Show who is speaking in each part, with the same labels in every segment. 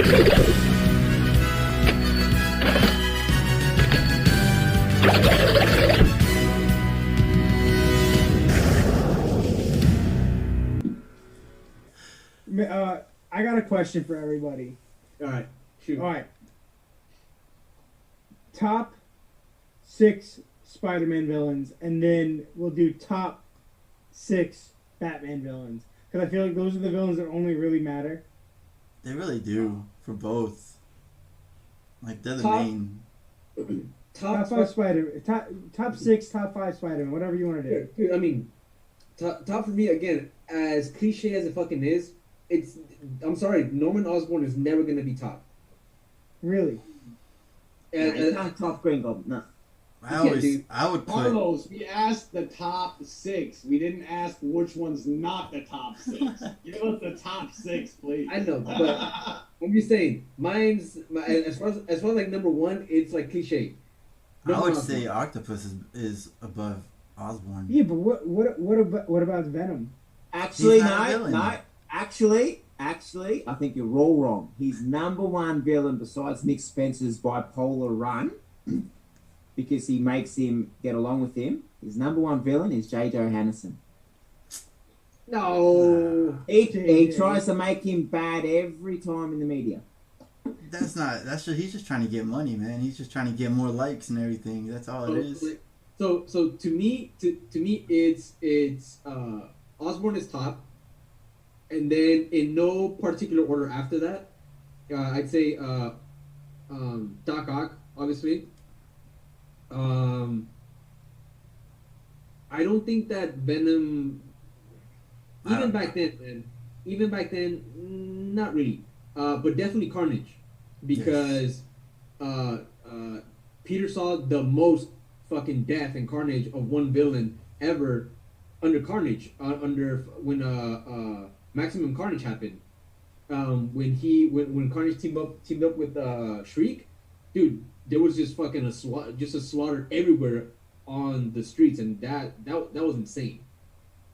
Speaker 1: I got a question for everybody.
Speaker 2: All right, shoot.
Speaker 1: All right. Top 6 Spider-Man villains, and then we'll do top 6 Batman villains. Because I feel like those are the villains that only really matter.
Speaker 3: They really do for both. Like they're the
Speaker 1: Top-
Speaker 3: main.
Speaker 1: Top 5 Spider. Top 6, top 5 Spider-Man. Whatever you want to do.
Speaker 2: Dude, I mean, top for me again. As cliche as it fucking is, it's. I'm sorry, Norman Osborn is never gonna be top.
Speaker 1: Really?
Speaker 4: He's not top Green Goblin. No.
Speaker 3: I would put.
Speaker 5: Carlos, we asked the top 6. We didn't ask which one's not the top 6. Give us the top 6, please.
Speaker 2: I know, but I'm just saying, as far as like number 1, it's like cliche.
Speaker 3: I would say Octopus is above Osborn.
Speaker 1: Yeah, but what about Venom?
Speaker 4: Actually,
Speaker 3: He's not a villain.
Speaker 4: no. Actually, I think you're all wrong. His number one villain, besides Nick Spencer's bipolar run, because he makes him get along with him, his number one villain is J. Johannesson.
Speaker 2: No.
Speaker 4: He tries to make him bad every time in the media.
Speaker 3: That's not. That's just. He's just trying to get money, man. He's just trying to get more likes and everything. That's all it is.
Speaker 2: So to me, it's Osborn is top, and then in no particular order after that, I'd say Doc Ock, obviously. I don't think that Venom, even back then, not really, but definitely Carnage, because Peter saw the most fucking death and carnage of one villain ever under Carnage, when Maximum Carnage happened. When Carnage teamed up with Shriek, dude, there was just fucking a slaughter everywhere on the streets, and that was insane.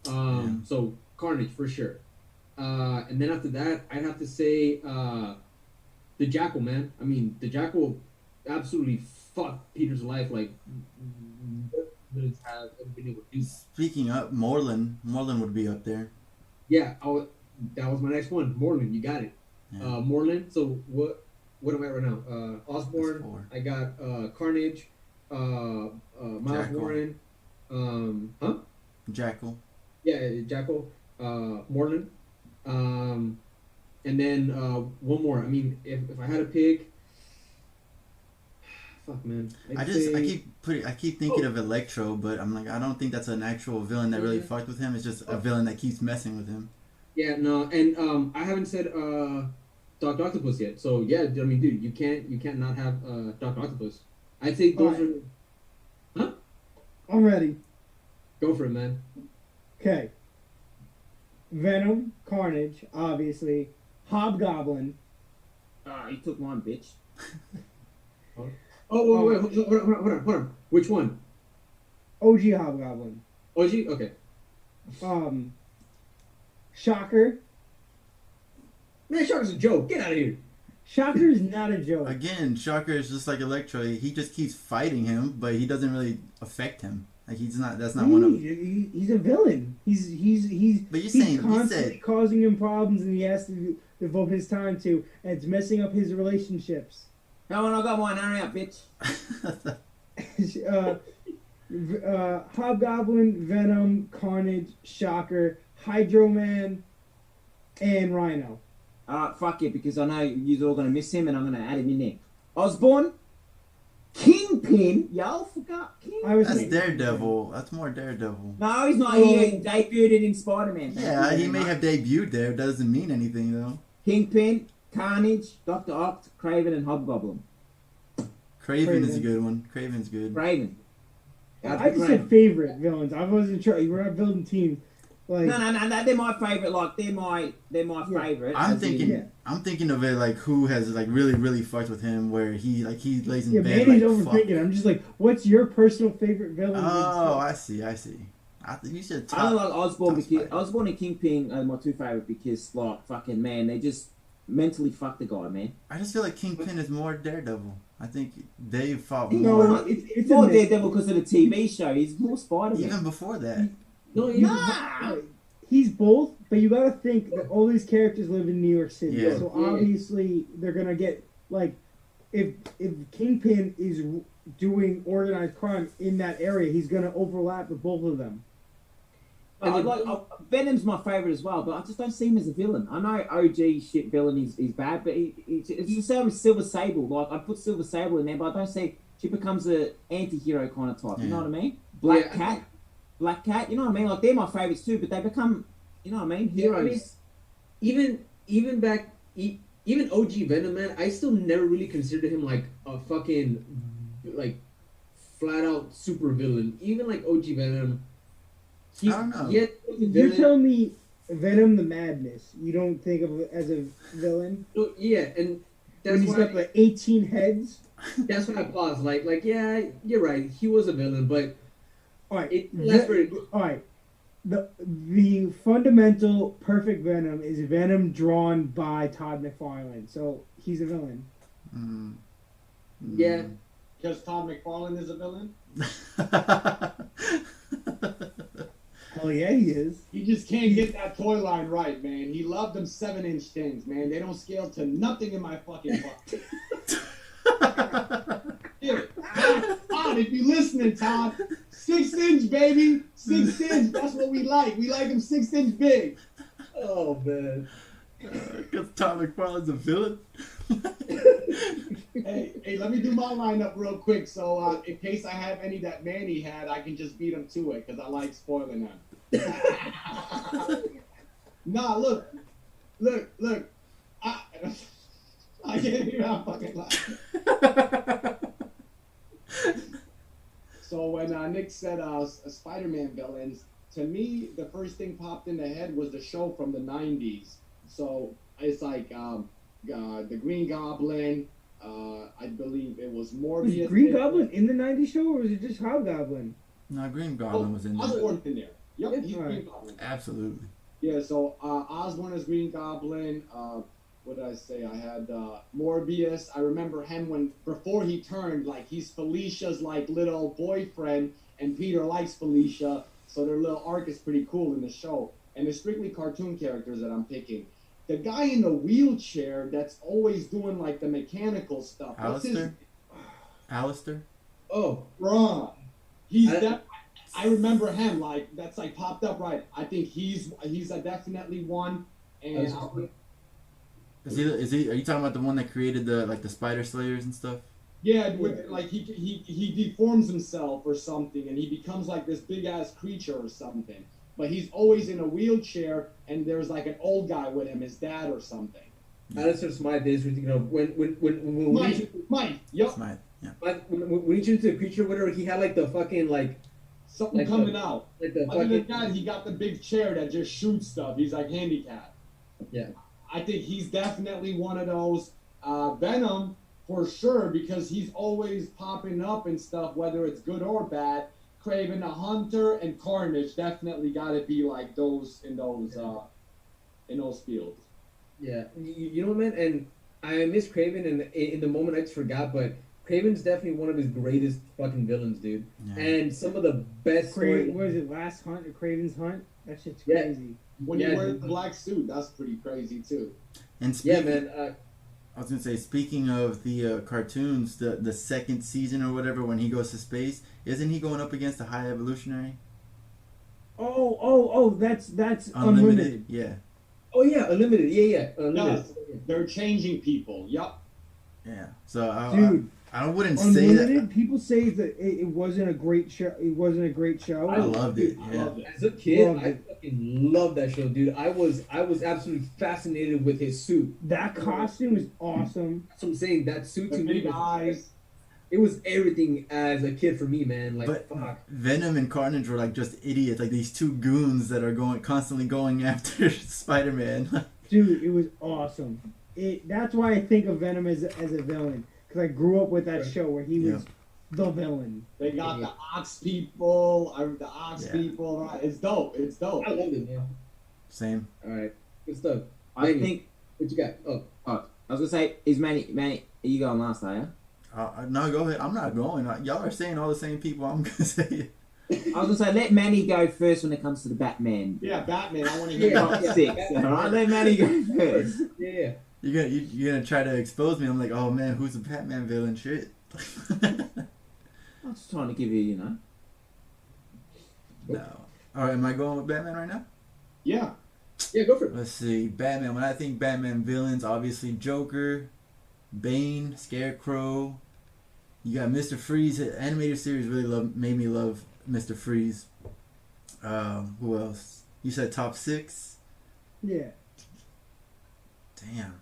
Speaker 2: So Carnage for sure. And then after that, I'd have to say the Jackal, man. I mean, the Jackal absolutely fucked Peter's life. Like, villains have ever been able to do.
Speaker 3: Speaking up, Moreland would be up there.
Speaker 2: Yeah, that was my next one. Moreland, you got it.
Speaker 3: Yeah.
Speaker 2: Moreland. So what am I right now? Osborn. I got Carnage. Miles
Speaker 3: Jackal.
Speaker 2: Warren.
Speaker 3: Jackal.
Speaker 2: Yeah, Jackal. Moreland. And then one more. I mean, if I had to pick, fuck, man. I
Speaker 3: keep thinking of Electro, but I'm like, I don't think that's an actual villain that really fucked with him. It's just a villain that keeps messing with him.
Speaker 2: Yeah, no, and I haven't said Dr. Octopus yet. So yeah, I mean, dude, you can't not have Dr. Octopus. I think those are. Huh?
Speaker 1: I'm ready.
Speaker 2: Go for it, man.
Speaker 1: Okay. Venom, Carnage, obviously. Hobgoblin.
Speaker 4: You took mine, bitch.
Speaker 2: Oh, wait, hold on. Which one?
Speaker 1: OG Hobgoblin.
Speaker 2: OG? Okay.
Speaker 1: Shocker.
Speaker 2: Man, Shark's a joke. Get out of here.
Speaker 1: Shocker is not a joke.
Speaker 3: Again, Shocker is just like Electro. He just keeps fighting him, but he doesn't really affect him. Like he's not. That's not one of.
Speaker 1: He's a villain. He's.
Speaker 3: But
Speaker 1: He's constantly causing him problems, and he has to devote his time to, and it's messing up his relationships.
Speaker 4: Come on, I got mine. Hurry up, bitch.
Speaker 1: Hobgoblin, Venom, Carnage, Shocker, Hydro Man, and Rhino.
Speaker 4: Fuck it, because I know you're all gonna miss him, and I'm gonna add him in there. Osborn, Kingpin. Y'all forgot Kingpin.
Speaker 3: That's Daredevil. That's more Daredevil.
Speaker 4: No, he's not. He debuted in Spider-Man.
Speaker 3: Yeah, he may have debuted there. Doesn't mean anything though.
Speaker 4: Kingpin, Carnage, Dr. Oct, Craven, and Hobgoblin.
Speaker 3: Craven is a good one. Craven's good.
Speaker 4: Craven.
Speaker 1: I just said favorite villains. I wasn't sure. We're not building teams. Like,
Speaker 4: no, they're my favorite. Like they're my favorite.
Speaker 3: I'm thinking of it like who has like really fucked with him, where he lays in bed.
Speaker 1: Manny's
Speaker 3: like,
Speaker 1: overthinking.
Speaker 3: Fuck.
Speaker 1: I'm just like, what's your personal favorite villain?
Speaker 3: Oh, I see. I think you should.
Speaker 4: I don't like Osborn because Osborn and Kingpin are my two favorite because like fucking man, they just mentally fuck the guy, man.
Speaker 3: I just feel like Kingpin is more Daredevil. I think they fought
Speaker 1: No,
Speaker 3: more.
Speaker 1: it's
Speaker 4: more
Speaker 1: a mix.
Speaker 4: Daredevil because of the TV show. He's more Spider-Man.
Speaker 3: Even before that.
Speaker 2: No,
Speaker 1: Nah, he's both, but you gotta think that all these characters live in New York City,
Speaker 3: Yeah.
Speaker 1: so
Speaker 2: Yeah.
Speaker 1: obviously they're gonna get like, if Kingpin is doing organized crime in that area, he's gonna overlap with both of them.
Speaker 4: Venom's my favorite as well, but I just don't see him as a villain. I know OG shit villain is bad, but it's the same with Silver Sable. Like I put Silver Sable in there, but I don't see she becomes a anti-hero kind of type. You know what I mean? Black Cat. You know what I mean? Like they're my favorites too, but they become, you know what I mean, heroes.
Speaker 2: even back, even OG Venom, man, I still never really considered him like a fucking like flat out super villain. Even like OG Venom.
Speaker 3: I don't know.
Speaker 1: You're telling me Venom the Madness, you don't think of it as a villain?
Speaker 2: Yeah, and that's
Speaker 1: When he's
Speaker 2: why
Speaker 1: got the 18 heads?
Speaker 2: that's why I paused. Like, yeah, you're right. He was a villain, but
Speaker 1: Alright,
Speaker 2: alright.
Speaker 1: the fundamental perfect Venom is Venom drawn by Todd McFarlane, so he's a villain.
Speaker 2: Yeah.
Speaker 5: Because Todd McFarlane is a villain?
Speaker 1: Hell yeah, he is.
Speaker 5: He just can't get that toy line right, man. He loved them 7-inch things, man. They don't scale to nothing in my fucking butt. Yeah. Todd, if you listening, Todd, 6-inch, baby. 6-inch. That's what we like. We like them 6-inch big.
Speaker 2: Oh man.
Speaker 3: Because Tom McFarlane's a villain.
Speaker 5: Hey, let me do my lineup real quick. So, in case I have any that Manny had, I can just beat him to it because I like spoiling them. Nah, look. I can't even fucking laugh. So when Nick said SpiderManVillains, to me the first thing popped in the head was the show from the 90s. So it's like the Green Goblin. I believe it was Morbius.
Speaker 1: Was Green Goblin in the 90s show, or was it just Hobgoblin?
Speaker 3: No, Green Goblin was in there.
Speaker 5: Osborn's in there. Yep, he's
Speaker 1: Right.
Speaker 5: Green Goblin.
Speaker 3: Absolutely.
Speaker 5: Yeah, so Osborn is Green Goblin. What did I say? I had Morbius. I remember him before he turned, like he's Felicia's like little boyfriend, and Peter likes Felicia, so their little arc is pretty cool in the show. And it's strictly cartoon characters that I'm picking. The guy in the wheelchair that's always doing like the mechanical stuff.
Speaker 3: Alistair?
Speaker 2: Oh,
Speaker 5: Bruh. I remember him, like, that's like popped up right. I think he's a definitely one. And
Speaker 3: Is he? Are you talking about the one that created the Spider Slayers and stuff?
Speaker 5: yeah, like he deforms himself or something, and he becomes like this big ass creature or something. But he's always in a wheelchair, and there's like an old guy with him, his dad or something.
Speaker 2: Alistair Smythe is, you know, when
Speaker 5: Mike, yup.
Speaker 3: Smythe, yeah.
Speaker 2: when he turned to the creature, whatever, he had like the fucking like
Speaker 5: Something
Speaker 2: like
Speaker 5: coming out.
Speaker 2: like the
Speaker 5: Other than
Speaker 2: fucking
Speaker 5: that, he got the big chair that just shoots stuff. He's like handicapped.
Speaker 2: yeah.
Speaker 5: I think he's definitely one of those. Venom, for sure, because he's always popping up and stuff, whether it's good or bad. Kraven the Hunter and Carnage definitely got to be like those in those fields.
Speaker 2: Yeah, you know what, man, and I miss Kraven, and in the moment I just forgot, but Kraven's definitely one of his greatest fucking villains, dude.
Speaker 3: Yeah.
Speaker 2: And some of the best.
Speaker 1: What is it, Last Hunt or Craven's Hunt? That shit's crazy.
Speaker 5: When he wears the black suit, that's pretty crazy too.
Speaker 3: And
Speaker 2: Yeah,
Speaker 3: speaking,
Speaker 2: man.
Speaker 3: I was gonna say, speaking of the cartoons, the second season or whatever, when he goes to space, isn't he going up against a high evolutionary?
Speaker 1: Oh, that's Unlimited.
Speaker 3: Yeah.
Speaker 2: Oh yeah, Unlimited. Yeah, Unlimited.
Speaker 5: Yes, they're changing people. Yup.
Speaker 3: Yeah. So
Speaker 1: Dude,
Speaker 3: I wouldn't
Speaker 1: Unlimited,
Speaker 3: say that.
Speaker 1: people say that it wasn't a great show. It wasn't a great show.
Speaker 3: I loved it.
Speaker 5: I
Speaker 3: Yeah.
Speaker 5: loved it.
Speaker 2: As a kid,
Speaker 1: Loved
Speaker 2: I
Speaker 1: it.
Speaker 2: fucking loved that show, dude. I was absolutely fascinated with his suit.
Speaker 1: That costume is awesome.
Speaker 2: That's what I'm saying. That suit
Speaker 5: The
Speaker 2: to me
Speaker 5: big
Speaker 2: was,
Speaker 5: eyes.
Speaker 2: it was everything as a kid for me, man. Like,
Speaker 3: But
Speaker 2: fuck.
Speaker 3: Venom and Carnage were like just idiots, like these two goons that are constantly going after Spider-Man.
Speaker 1: Dude, it was awesome. That's why I think of Venom as a villain. Because I grew up with that show where he was the villain.
Speaker 5: They got the Ox people.
Speaker 3: Yeah.
Speaker 5: People. Right? It's dope. It's dope.
Speaker 2: I loved it, man.
Speaker 3: Same.
Speaker 2: All right, good stuff.
Speaker 4: I think
Speaker 2: What you got? Oh,
Speaker 4: Oh, I was gonna say, is Manny? Are you going last? Are you?
Speaker 3: No, go ahead. I'm not going. Y'all are saying all the same people. I'm gonna say it.
Speaker 4: I was gonna say, let Manny go first when it comes to the Batman.
Speaker 5: Yeah, Batman. I want to hear
Speaker 2: Yeah.
Speaker 4: Top 6. All right, let Manny go first.
Speaker 2: yeah.
Speaker 3: You're gonna try to expose me. I'm like, oh man, who's the Batman villain? Shit.
Speaker 4: I was just trying to give you,
Speaker 3: No. All right, am I going with Batman right now?
Speaker 5: Yeah.
Speaker 2: Yeah, go for it.
Speaker 3: Let's see. Batman. When I think Batman villains, obviously Joker, Bane, Scarecrow. You got Mr. Freeze. The animated series really made me love Mr. Freeze. Who else? You said top 6?
Speaker 1: Yeah.
Speaker 3: Damn.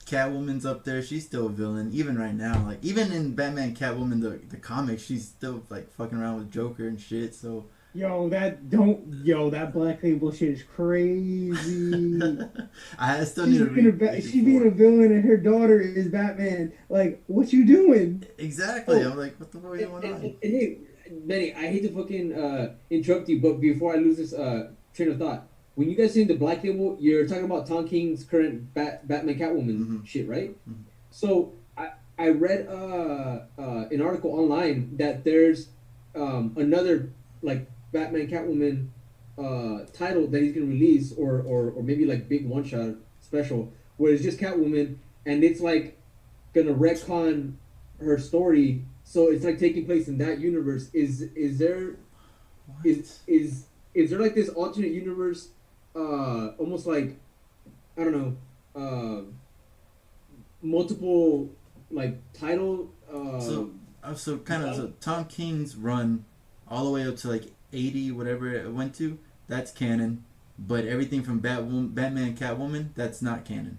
Speaker 3: Catwoman's up there. She's still a villain, even right now. Like, even in Batman Catwoman, the comics, she's still like fucking around with Joker and shit. So
Speaker 1: that Black Label shit is crazy.
Speaker 3: I still need to read.
Speaker 1: She being a villain and her daughter is Batman. Like, what you doing?
Speaker 3: Exactly. I'm like, what the fuck is going on?
Speaker 2: And hey, Benny, I hate to fucking interrupt you, but before I lose this train of thought, when you guys say the Black Label, you're talking about Tom King's current Batman Catwoman shit, right?
Speaker 3: Mhm.
Speaker 2: So I read an article online that there's another like Batman Catwoman title that he's gonna release, or maybe like big one shot special where it's just Catwoman and it's like gonna retcon her story, so it's like taking place in that universe. Is there is there like this alternate universe, almost like, I don't know, multiple like title?
Speaker 3: So kind of so Tom King's run all the way up to like 80, whatever it went to, that's canon. But everything from Batman Catwoman, that's not canon.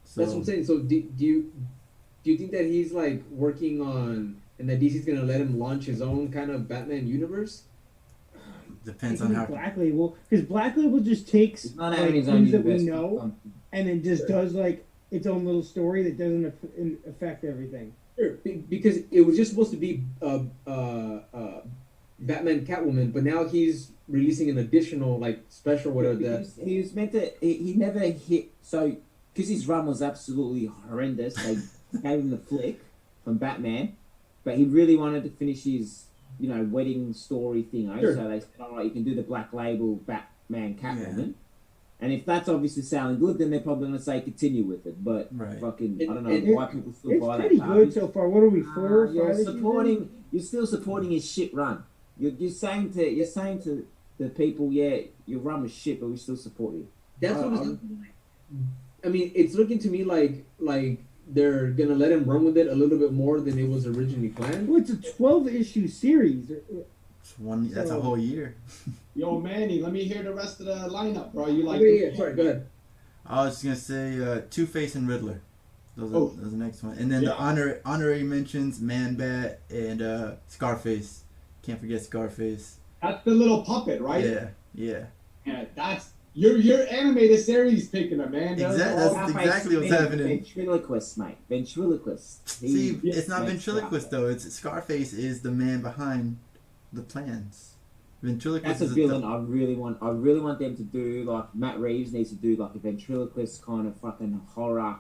Speaker 3: So
Speaker 2: That's what I'm saying. So do you think that he's like working on, and that DC's gonna let him launch his own kind of Batman universe?
Speaker 3: depends on how.
Speaker 1: Black Label, because Black Label just takes
Speaker 4: It's not
Speaker 1: like,
Speaker 4: having his own
Speaker 1: things that we
Speaker 4: universe.
Speaker 1: know and then just does like its own little story that doesn't affect everything.
Speaker 2: Sure, because it was just supposed to be Batman Catwoman, but now he's releasing an additional like special whatever that.
Speaker 4: He was meant to. He never hit. So because his run was absolutely horrendous, they gave him the flick from Batman, but he really wanted to finish his wedding story thing.
Speaker 2: Sure.
Speaker 4: So they said, all right, you can do the Black Label Batman Catwoman.
Speaker 3: Yeah.
Speaker 4: And if that's obviously sounding good, then they're probably going to say continue with it. But
Speaker 3: Right.
Speaker 4: fucking, I don't know
Speaker 2: It-
Speaker 4: why people still
Speaker 1: It's
Speaker 4: buy
Speaker 1: pretty
Speaker 4: that.
Speaker 1: good so far. What are we, 4 or 5?
Speaker 4: You're
Speaker 1: issues in?
Speaker 4: you're still supporting his shit run. You're saying to the people, yeah, your run was shit, but we still support you.
Speaker 2: That's what it's looking like. I mean, it's looking to me like they're gonna let him run with it a little bit more than it was originally planned.
Speaker 1: Well, it's a 12-issue series.
Speaker 3: It's that's a whole year.
Speaker 5: Yo, Manny, let me hear the rest of the lineup, bro. You like?
Speaker 2: Yeah, sorry, go ahead.
Speaker 3: I was just gonna say Two-Face and Riddler. Those are the next one, and then
Speaker 5: Yeah.
Speaker 3: the honorary mentions Man-Bat and Scarface. Can't forget Scarface.
Speaker 5: That's the little puppet, right?
Speaker 3: Yeah.
Speaker 5: Yeah, that's your animated series picking it, man.
Speaker 3: That's exactly what's happening.
Speaker 4: Ventriloquist, mate. Ventriloquist.
Speaker 3: See,
Speaker 5: Yeah,
Speaker 3: it's not
Speaker 4: makes
Speaker 3: ventriloquist
Speaker 4: it
Speaker 3: though. It's Scarface is the man behind the plans. Ventriloquist
Speaker 4: That's a
Speaker 3: is
Speaker 4: villain I really want them to do. Like Matt Reeves needs to do like a ventriloquist kind of fucking horror.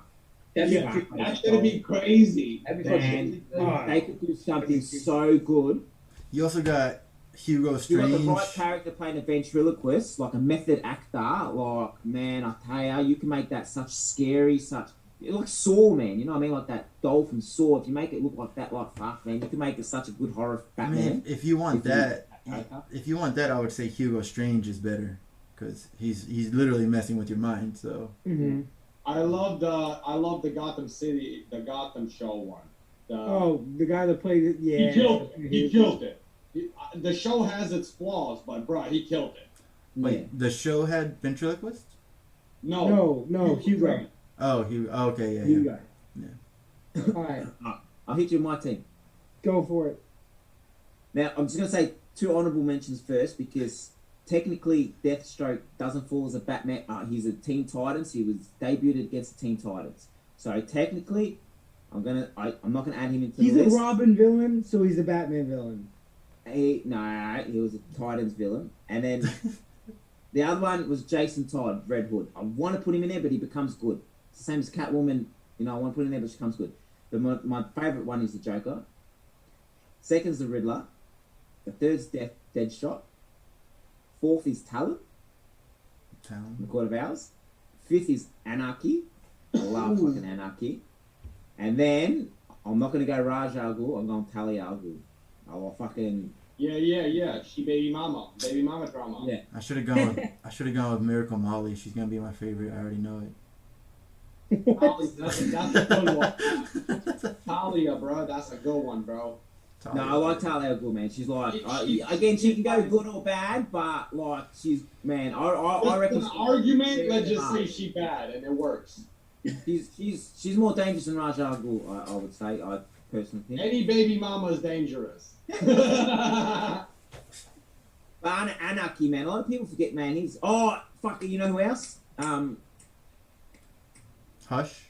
Speaker 2: That'd
Speaker 5: Yeah,
Speaker 2: be
Speaker 5: that's gonna be crazy.
Speaker 2: That'd be
Speaker 4: Man,
Speaker 2: fucking-
Speaker 4: they could do something so good.
Speaker 3: You also got Hugo
Speaker 4: You
Speaker 3: Strange.
Speaker 4: got the right character playing a ventriloquist, like a method actor. Like, man, I tell you can make that such scary, like Saw, man. You know what I mean? Like that doll from Saw. If you make it look like that, like fuck, man, you can make it such a good horror
Speaker 3: I
Speaker 4: Batman.
Speaker 3: mean, if you want that,
Speaker 4: Okay.
Speaker 3: if you want that, I would say Hugo Strange is better because he's literally messing with your mind. So
Speaker 1: Mm-hmm.
Speaker 5: I love the Gotham City, the Gotham show one.
Speaker 1: The guy that played it, yeah.
Speaker 5: He killed it. He killed it. The show has its flaws, but bro, he killed it.
Speaker 3: wait, the show had ventriloquist?
Speaker 5: No,
Speaker 1: Hugo.
Speaker 3: Oh, okay, yeah.
Speaker 1: Hugo.
Speaker 3: Yeah.
Speaker 1: All right,
Speaker 4: I'll hit you with my team.
Speaker 1: go for it.
Speaker 4: Now, I'm just going to say 2 honourable mentions first because technically Deathstroke doesn't fall as a Batman. He's a Teen Titans. He was debuted against the Teen Titans. So technically, I'm not going to add him into
Speaker 1: He's
Speaker 4: the
Speaker 1: a
Speaker 4: list.
Speaker 1: Robin villain, so he's a Batman villain.
Speaker 4: He was a Titans villain. And then the other one was Jason Todd, Red Hood. I want to put him in there, but he becomes good. Same as Catwoman. You know, I want to put in there, but she comes good. But my favourite one is the Joker. Second's the Riddler. The third's Deadshot. Fourth is Talon.
Speaker 3: Talon.
Speaker 4: The Court of Owls. Fifth is Anarchy. I love fucking Anarchy. And then I'm not going to go Raj Al Ghul. I'm going Talia Al Ghul. I'll fucking
Speaker 5: Yeah. She baby mama drama.
Speaker 4: yeah.
Speaker 3: I should have gone. With Miracle Molly. She's gonna be my favorite. I already know it.
Speaker 5: That's a good one. Talia, bro, that's a good one, bro.
Speaker 4: No, I like Talia Al Ghul, man. She's like, again, she can go good or bad, but like, she's man. I reckon.
Speaker 5: An argument. Let's just say she bad, and it works.
Speaker 4: She's more dangerous than Raj Al Ghul. I would say. I personally think.
Speaker 5: Any baby mama is dangerous.
Speaker 4: But Anarchy, man. A lot of people forget, man. He's fuck. You know who else?
Speaker 3: Hush.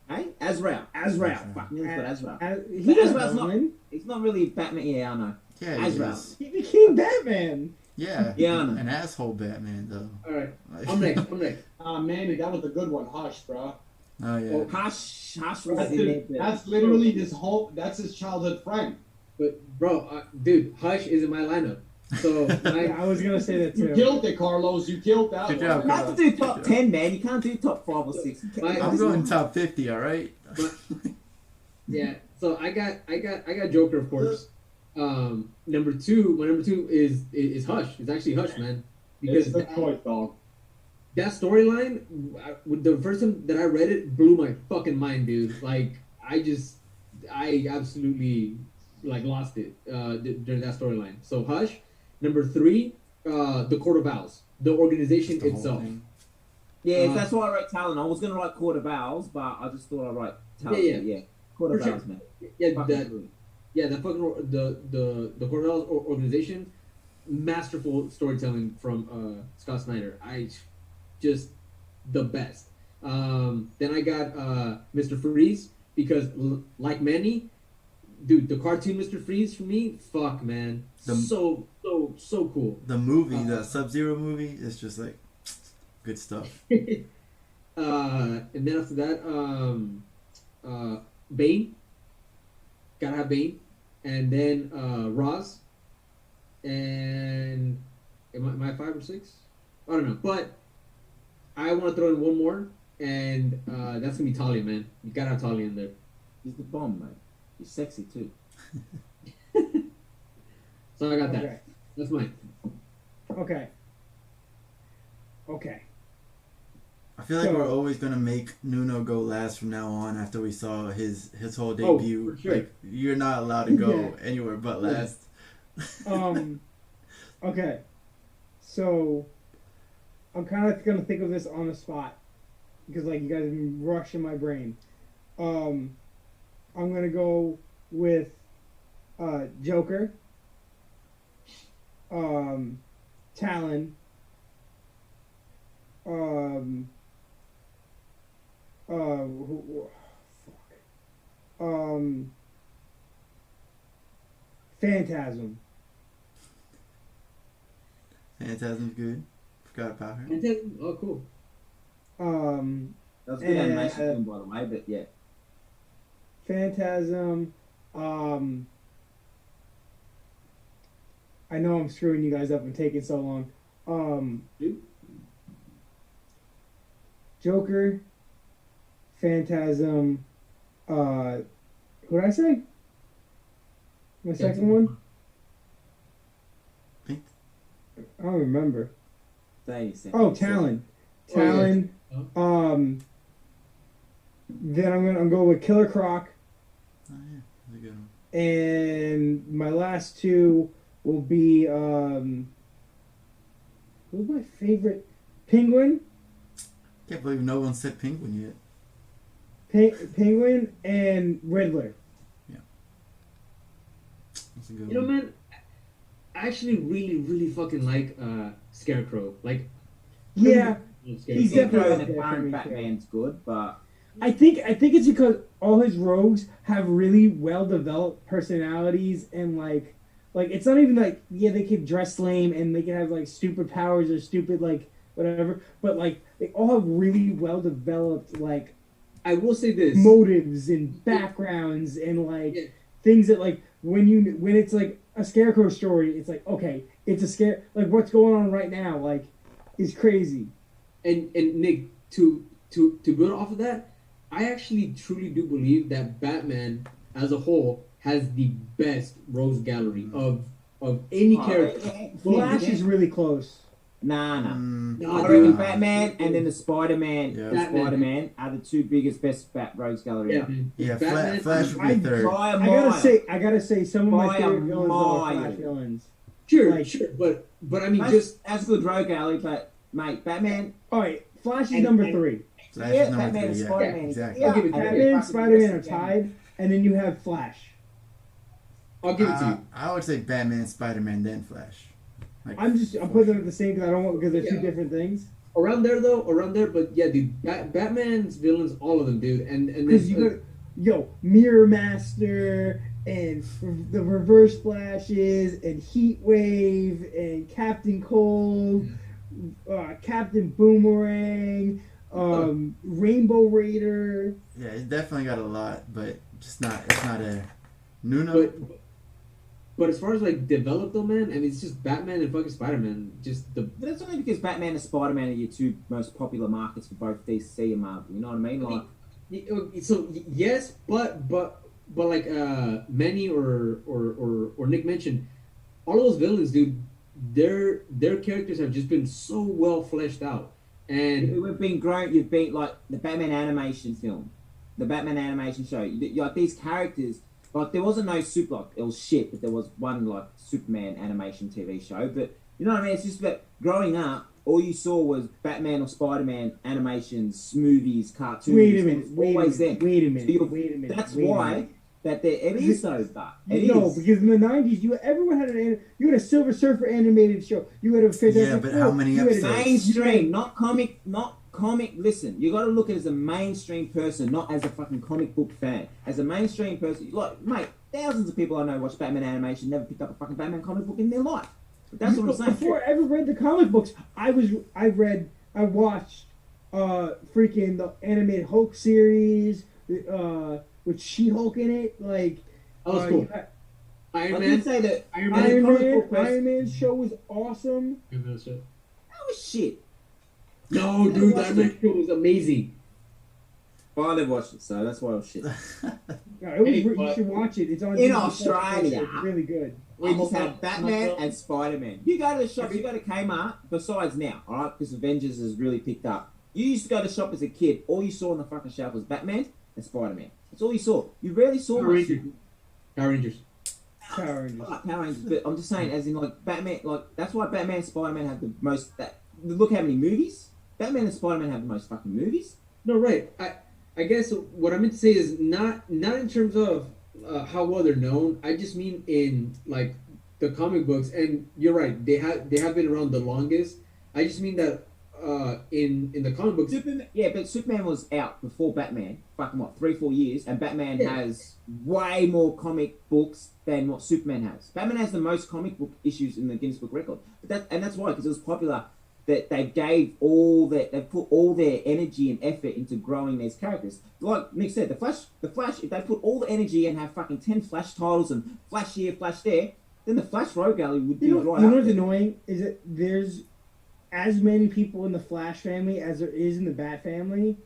Speaker 4: Hey, Azrael.
Speaker 3: Azrael.
Speaker 4: Fuck, nearly got Azrael.
Speaker 1: He doesn't
Speaker 4: Azrael's not.
Speaker 1: win.
Speaker 4: He's not really Batman. Yeah, I know.
Speaker 3: Yeah,
Speaker 4: Azrael.
Speaker 1: He became Batman.
Speaker 3: Yeah.
Speaker 4: Yeah, I know.
Speaker 3: An asshole Batman though.
Speaker 2: All right, I'm next.
Speaker 5: Man, that was a good one. Hush, bro.
Speaker 3: Oh yeah.
Speaker 4: Hush was
Speaker 5: That's,
Speaker 4: in there.
Speaker 5: that's literally his whole. That's his childhood friend.
Speaker 2: But bro, dude, Hush is in my lineup. So
Speaker 1: I was gonna say that
Speaker 5: You
Speaker 1: too.
Speaker 5: killed it, Carlos. You killed that
Speaker 3: Good
Speaker 5: one.
Speaker 3: job,
Speaker 4: You have to do top 10, man. You can't do top 5 or 6.
Speaker 3: I'm going top 50. All right.
Speaker 2: yeah, so I got Joker, of course. Number two is Hush. It's actually Hush, man. Because
Speaker 5: It's the choice, dog.
Speaker 2: that storyline, the first time that I read it, blew my fucking mind, dude. Like, I absolutely like lost it during that storyline. So Hush. Number 3, the Court of Owls, the organization
Speaker 3: The whole
Speaker 2: itself.
Speaker 3: thing.
Speaker 4: Yeah, that's why I wrote Talon. I was going to write Court of Owls, but I just thought I'd write Talon. Yeah. Court of
Speaker 2: For sure.
Speaker 4: Owls, man.
Speaker 2: Yeah,
Speaker 4: Fucking
Speaker 2: that
Speaker 4: brilliant.
Speaker 2: yeah, the fucking the Court of Owls organization, masterful storytelling from Scott Snyder. Just the best. Then I got Mr. Freeze because like Manny, dude, the cartoon Mr. Freeze for me, fuck man, so cool.
Speaker 3: The movie, the Sub-Zero movie, is just like good stuff.
Speaker 2: And then after that, Bane, gotta have Bane, and then Roz, and am I 5 or 6? I don't know, but I want to throw in one more, and that's gonna be Talia, man. You gotta have Talia in there.
Speaker 4: He's the bomb, mate. He's sexy, too.
Speaker 2: So I got that.
Speaker 1: Okay.
Speaker 2: That's mine.
Speaker 1: Okay.
Speaker 3: I feel like
Speaker 1: So-
Speaker 3: we're always gonna make Nuno go last from now on. After we saw his whole
Speaker 2: Oh,
Speaker 3: debut,
Speaker 2: for sure.
Speaker 3: like you're not allowed to go
Speaker 1: Yeah.
Speaker 3: anywhere but last.
Speaker 1: Okay. So I'm kind of gonna think of this on the spot because like you guys have been rushing my brain. I'm gonna go with Joker, Talon, Phantasm.
Speaker 3: Phantasm's good. Forgot about her.
Speaker 2: Oh, cool.
Speaker 4: That was a good animation film, by the way, but yeah.
Speaker 1: Phantasm. I know I'm screwing you guys up and taking so long.
Speaker 2: Dude.
Speaker 1: Joker, Phantasm. Who did I say? My second one?
Speaker 3: Pink?
Speaker 1: I don't remember.
Speaker 4: 30 seconds.
Speaker 1: Oh, Talon.
Speaker 2: Oh, yeah.
Speaker 1: Talon. Then I'm gonna go with Killer Croc,
Speaker 3: Oh yeah, that's a good one.
Speaker 1: and my last two will be who's my favorite? Penguin.
Speaker 3: Can't believe no one said Penguin yet.
Speaker 1: Penguin and Riddler.
Speaker 3: That's a good
Speaker 2: You know,
Speaker 3: one.
Speaker 2: man, I actually really fucking like Scarecrow. Like,
Speaker 1: Yeah,
Speaker 2: Scarecrow.
Speaker 1: He's definitely
Speaker 4: the
Speaker 1: up there for
Speaker 4: current
Speaker 1: me,
Speaker 4: Batman's good, but
Speaker 1: I think it's because all his rogues have really well developed personalities and like it's not even like they could dress lame and they can have like stupid powers or stupid like whatever. But like they all have really well developed like
Speaker 2: I will say this.
Speaker 1: motives and backgrounds and like things that like when it's like a Scarecrow story, it's like okay, it's a scare like what's going on right now like is crazy.
Speaker 2: And Nick, to build off of that, I actually truly do believe that Batman as a whole has the best rogues gallery of any character.
Speaker 1: Flash is really close.
Speaker 4: Nah.
Speaker 2: No,
Speaker 4: I reckon
Speaker 2: dude.
Speaker 4: Batman and then the Spider-Man,
Speaker 3: Yeah.
Speaker 4: Spider-Man are the two biggest best rogues gallery.
Speaker 2: Yeah,
Speaker 3: Yeah,
Speaker 2: Batman-
Speaker 3: Flash would be third.
Speaker 4: By a
Speaker 1: I
Speaker 4: mile.
Speaker 1: gotta say, some of my
Speaker 4: By a
Speaker 1: favorite villains are
Speaker 4: mile.
Speaker 1: Flash villains.
Speaker 2: Sure,
Speaker 1: Like-
Speaker 2: sure, but I mean,
Speaker 4: That's good rogue gallery, but mate, Batman.
Speaker 1: All right, Flash is
Speaker 5: And-
Speaker 1: number
Speaker 5: and-
Speaker 1: 3.
Speaker 3: Flash
Speaker 4: Yeah,
Speaker 3: is number
Speaker 4: Batman and
Speaker 3: 3. Yeah,
Speaker 4: Spider-Man.
Speaker 3: exactly.
Speaker 2: I'll give it to you.
Speaker 1: Batman and
Speaker 4: fucking
Speaker 1: Spider-Man are
Speaker 4: best again.
Speaker 1: tied, and then you have Flash.
Speaker 2: I'll give it to you.
Speaker 3: I would say Batman, Spider-Man, then Flash. Like,
Speaker 1: I'm putting them at the same because I don't want because they're two
Speaker 2: Yeah.
Speaker 1: different things.
Speaker 2: Around there, but yeah, dude, Batman's villains, all of them, dude, and
Speaker 1: Because you got Mirror Master and the Reverse Flashes and Heat Wave and Captain Cold, Captain Boomerang, Rainbow Raider.
Speaker 3: yeah, it definitely got a lot, but just not. It's not a Nuno.
Speaker 2: But as far as like developed though, man, I mean, it's just Batman and fucking Spider-Man. Just the
Speaker 4: But that's only because Batman and Spider-Man are your two most popular markets for both DC and Marvel. You know what I mean? Like,
Speaker 2: so yes, but like Manny or Nick mentioned, all of those villains, dude, their characters have just been so well fleshed out, and
Speaker 4: we've been grown. You've been like the Batman animation film, the Batman animation show. Like these characters. Like there wasn't no super. Like, it was shit, but there was one like Superman animation TV show. But you know what I mean? It's just that growing up, all you saw was Batman or Spider-Man animations, movies, cartoons.
Speaker 1: Wait a
Speaker 4: It
Speaker 1: minute.
Speaker 4: was
Speaker 1: Wait a
Speaker 4: always
Speaker 1: minute.
Speaker 4: them.
Speaker 1: Wait a
Speaker 4: So
Speaker 1: minute.
Speaker 4: you're-
Speaker 1: Wait a minute.
Speaker 4: That's
Speaker 1: wait a
Speaker 4: why
Speaker 1: minute.
Speaker 4: that it is so dark. It
Speaker 1: No,
Speaker 4: is.
Speaker 1: because in the '90s, everyone had you had a Silver Surfer animated show. You had a Fantastic
Speaker 3: Yeah, but how
Speaker 1: Four,
Speaker 3: many
Speaker 1: you had a-
Speaker 3: episodes?
Speaker 4: Mainstream, not comic. Listen, you got to look at it as a mainstream person, not as a fucking comic book fan. As a mainstream person, like mate, thousands of people I know watch Batman animation, never picked up a fucking Batman comic book in their life. But that's what I'm saying.
Speaker 1: Before I ever read the comic books, I watched freaking the animated Hulk series with She-Hulk in it. Like
Speaker 2: that was cool.
Speaker 4: I
Speaker 2: Iron
Speaker 4: did
Speaker 2: Man.
Speaker 4: say that
Speaker 2: Iron
Speaker 4: as a
Speaker 1: Iron
Speaker 4: comic
Speaker 1: Man,
Speaker 4: book person-
Speaker 1: Iron Man's show was awesome.
Speaker 4: that was shit.
Speaker 2: No, dude, that Iron Man show was amazing.
Speaker 4: Well, I never watched it, so that's why it was shit.
Speaker 1: Yeah, it was,
Speaker 5: Hey,
Speaker 1: you
Speaker 5: but-
Speaker 1: should watch it. It's on
Speaker 4: In
Speaker 1: Disney+.
Speaker 4: Australia.
Speaker 1: It's really good.
Speaker 4: We
Speaker 5: I'm
Speaker 4: just
Speaker 5: okay.
Speaker 4: had Batman
Speaker 5: I'm
Speaker 4: and Spider-Man. You go to the shops, you go to Kmart, besides now, alright, because Avengers has really picked up. You used to go to the shop as a kid, all you saw on the fucking shelf was Batman and Spider-Man. That's all you saw. You rarely saw
Speaker 2: Power
Speaker 4: much.
Speaker 2: Rangers. Power Rangers.
Speaker 1: Power Rangers.
Speaker 4: Fuck, Power Rangers, but I'm just saying, as in like Batman, like that's why Batman and Spider-Man have the most. Look how many movies Batman and Spider-Man have the most fucking movies.
Speaker 2: No, right. I guess what I meant to say is not in terms of how well they're known. I just mean in like the comic books. And you're right. They have been around the longest. I just mean that in the comic books.
Speaker 4: Superman, yeah, but Superman was out before Batman. Fucking what, 3-4 years, and Batman
Speaker 2: Yeah.
Speaker 4: has way more comic books than what Superman has. Batman has the most comic book issues in the Guinness Book Record, but that's why, because it was popular. That they gave they put all their energy and effort into growing these characters. Like Nick said, the Flash, if they put all the energy and have fucking 10 Flash titles and Flash here, Flash there, then the Flash Rogue Gallery would be
Speaker 1: You know
Speaker 4: right
Speaker 1: what's
Speaker 4: up there.
Speaker 1: annoying is that there's as many people in the Flash family as there is in the Bat family,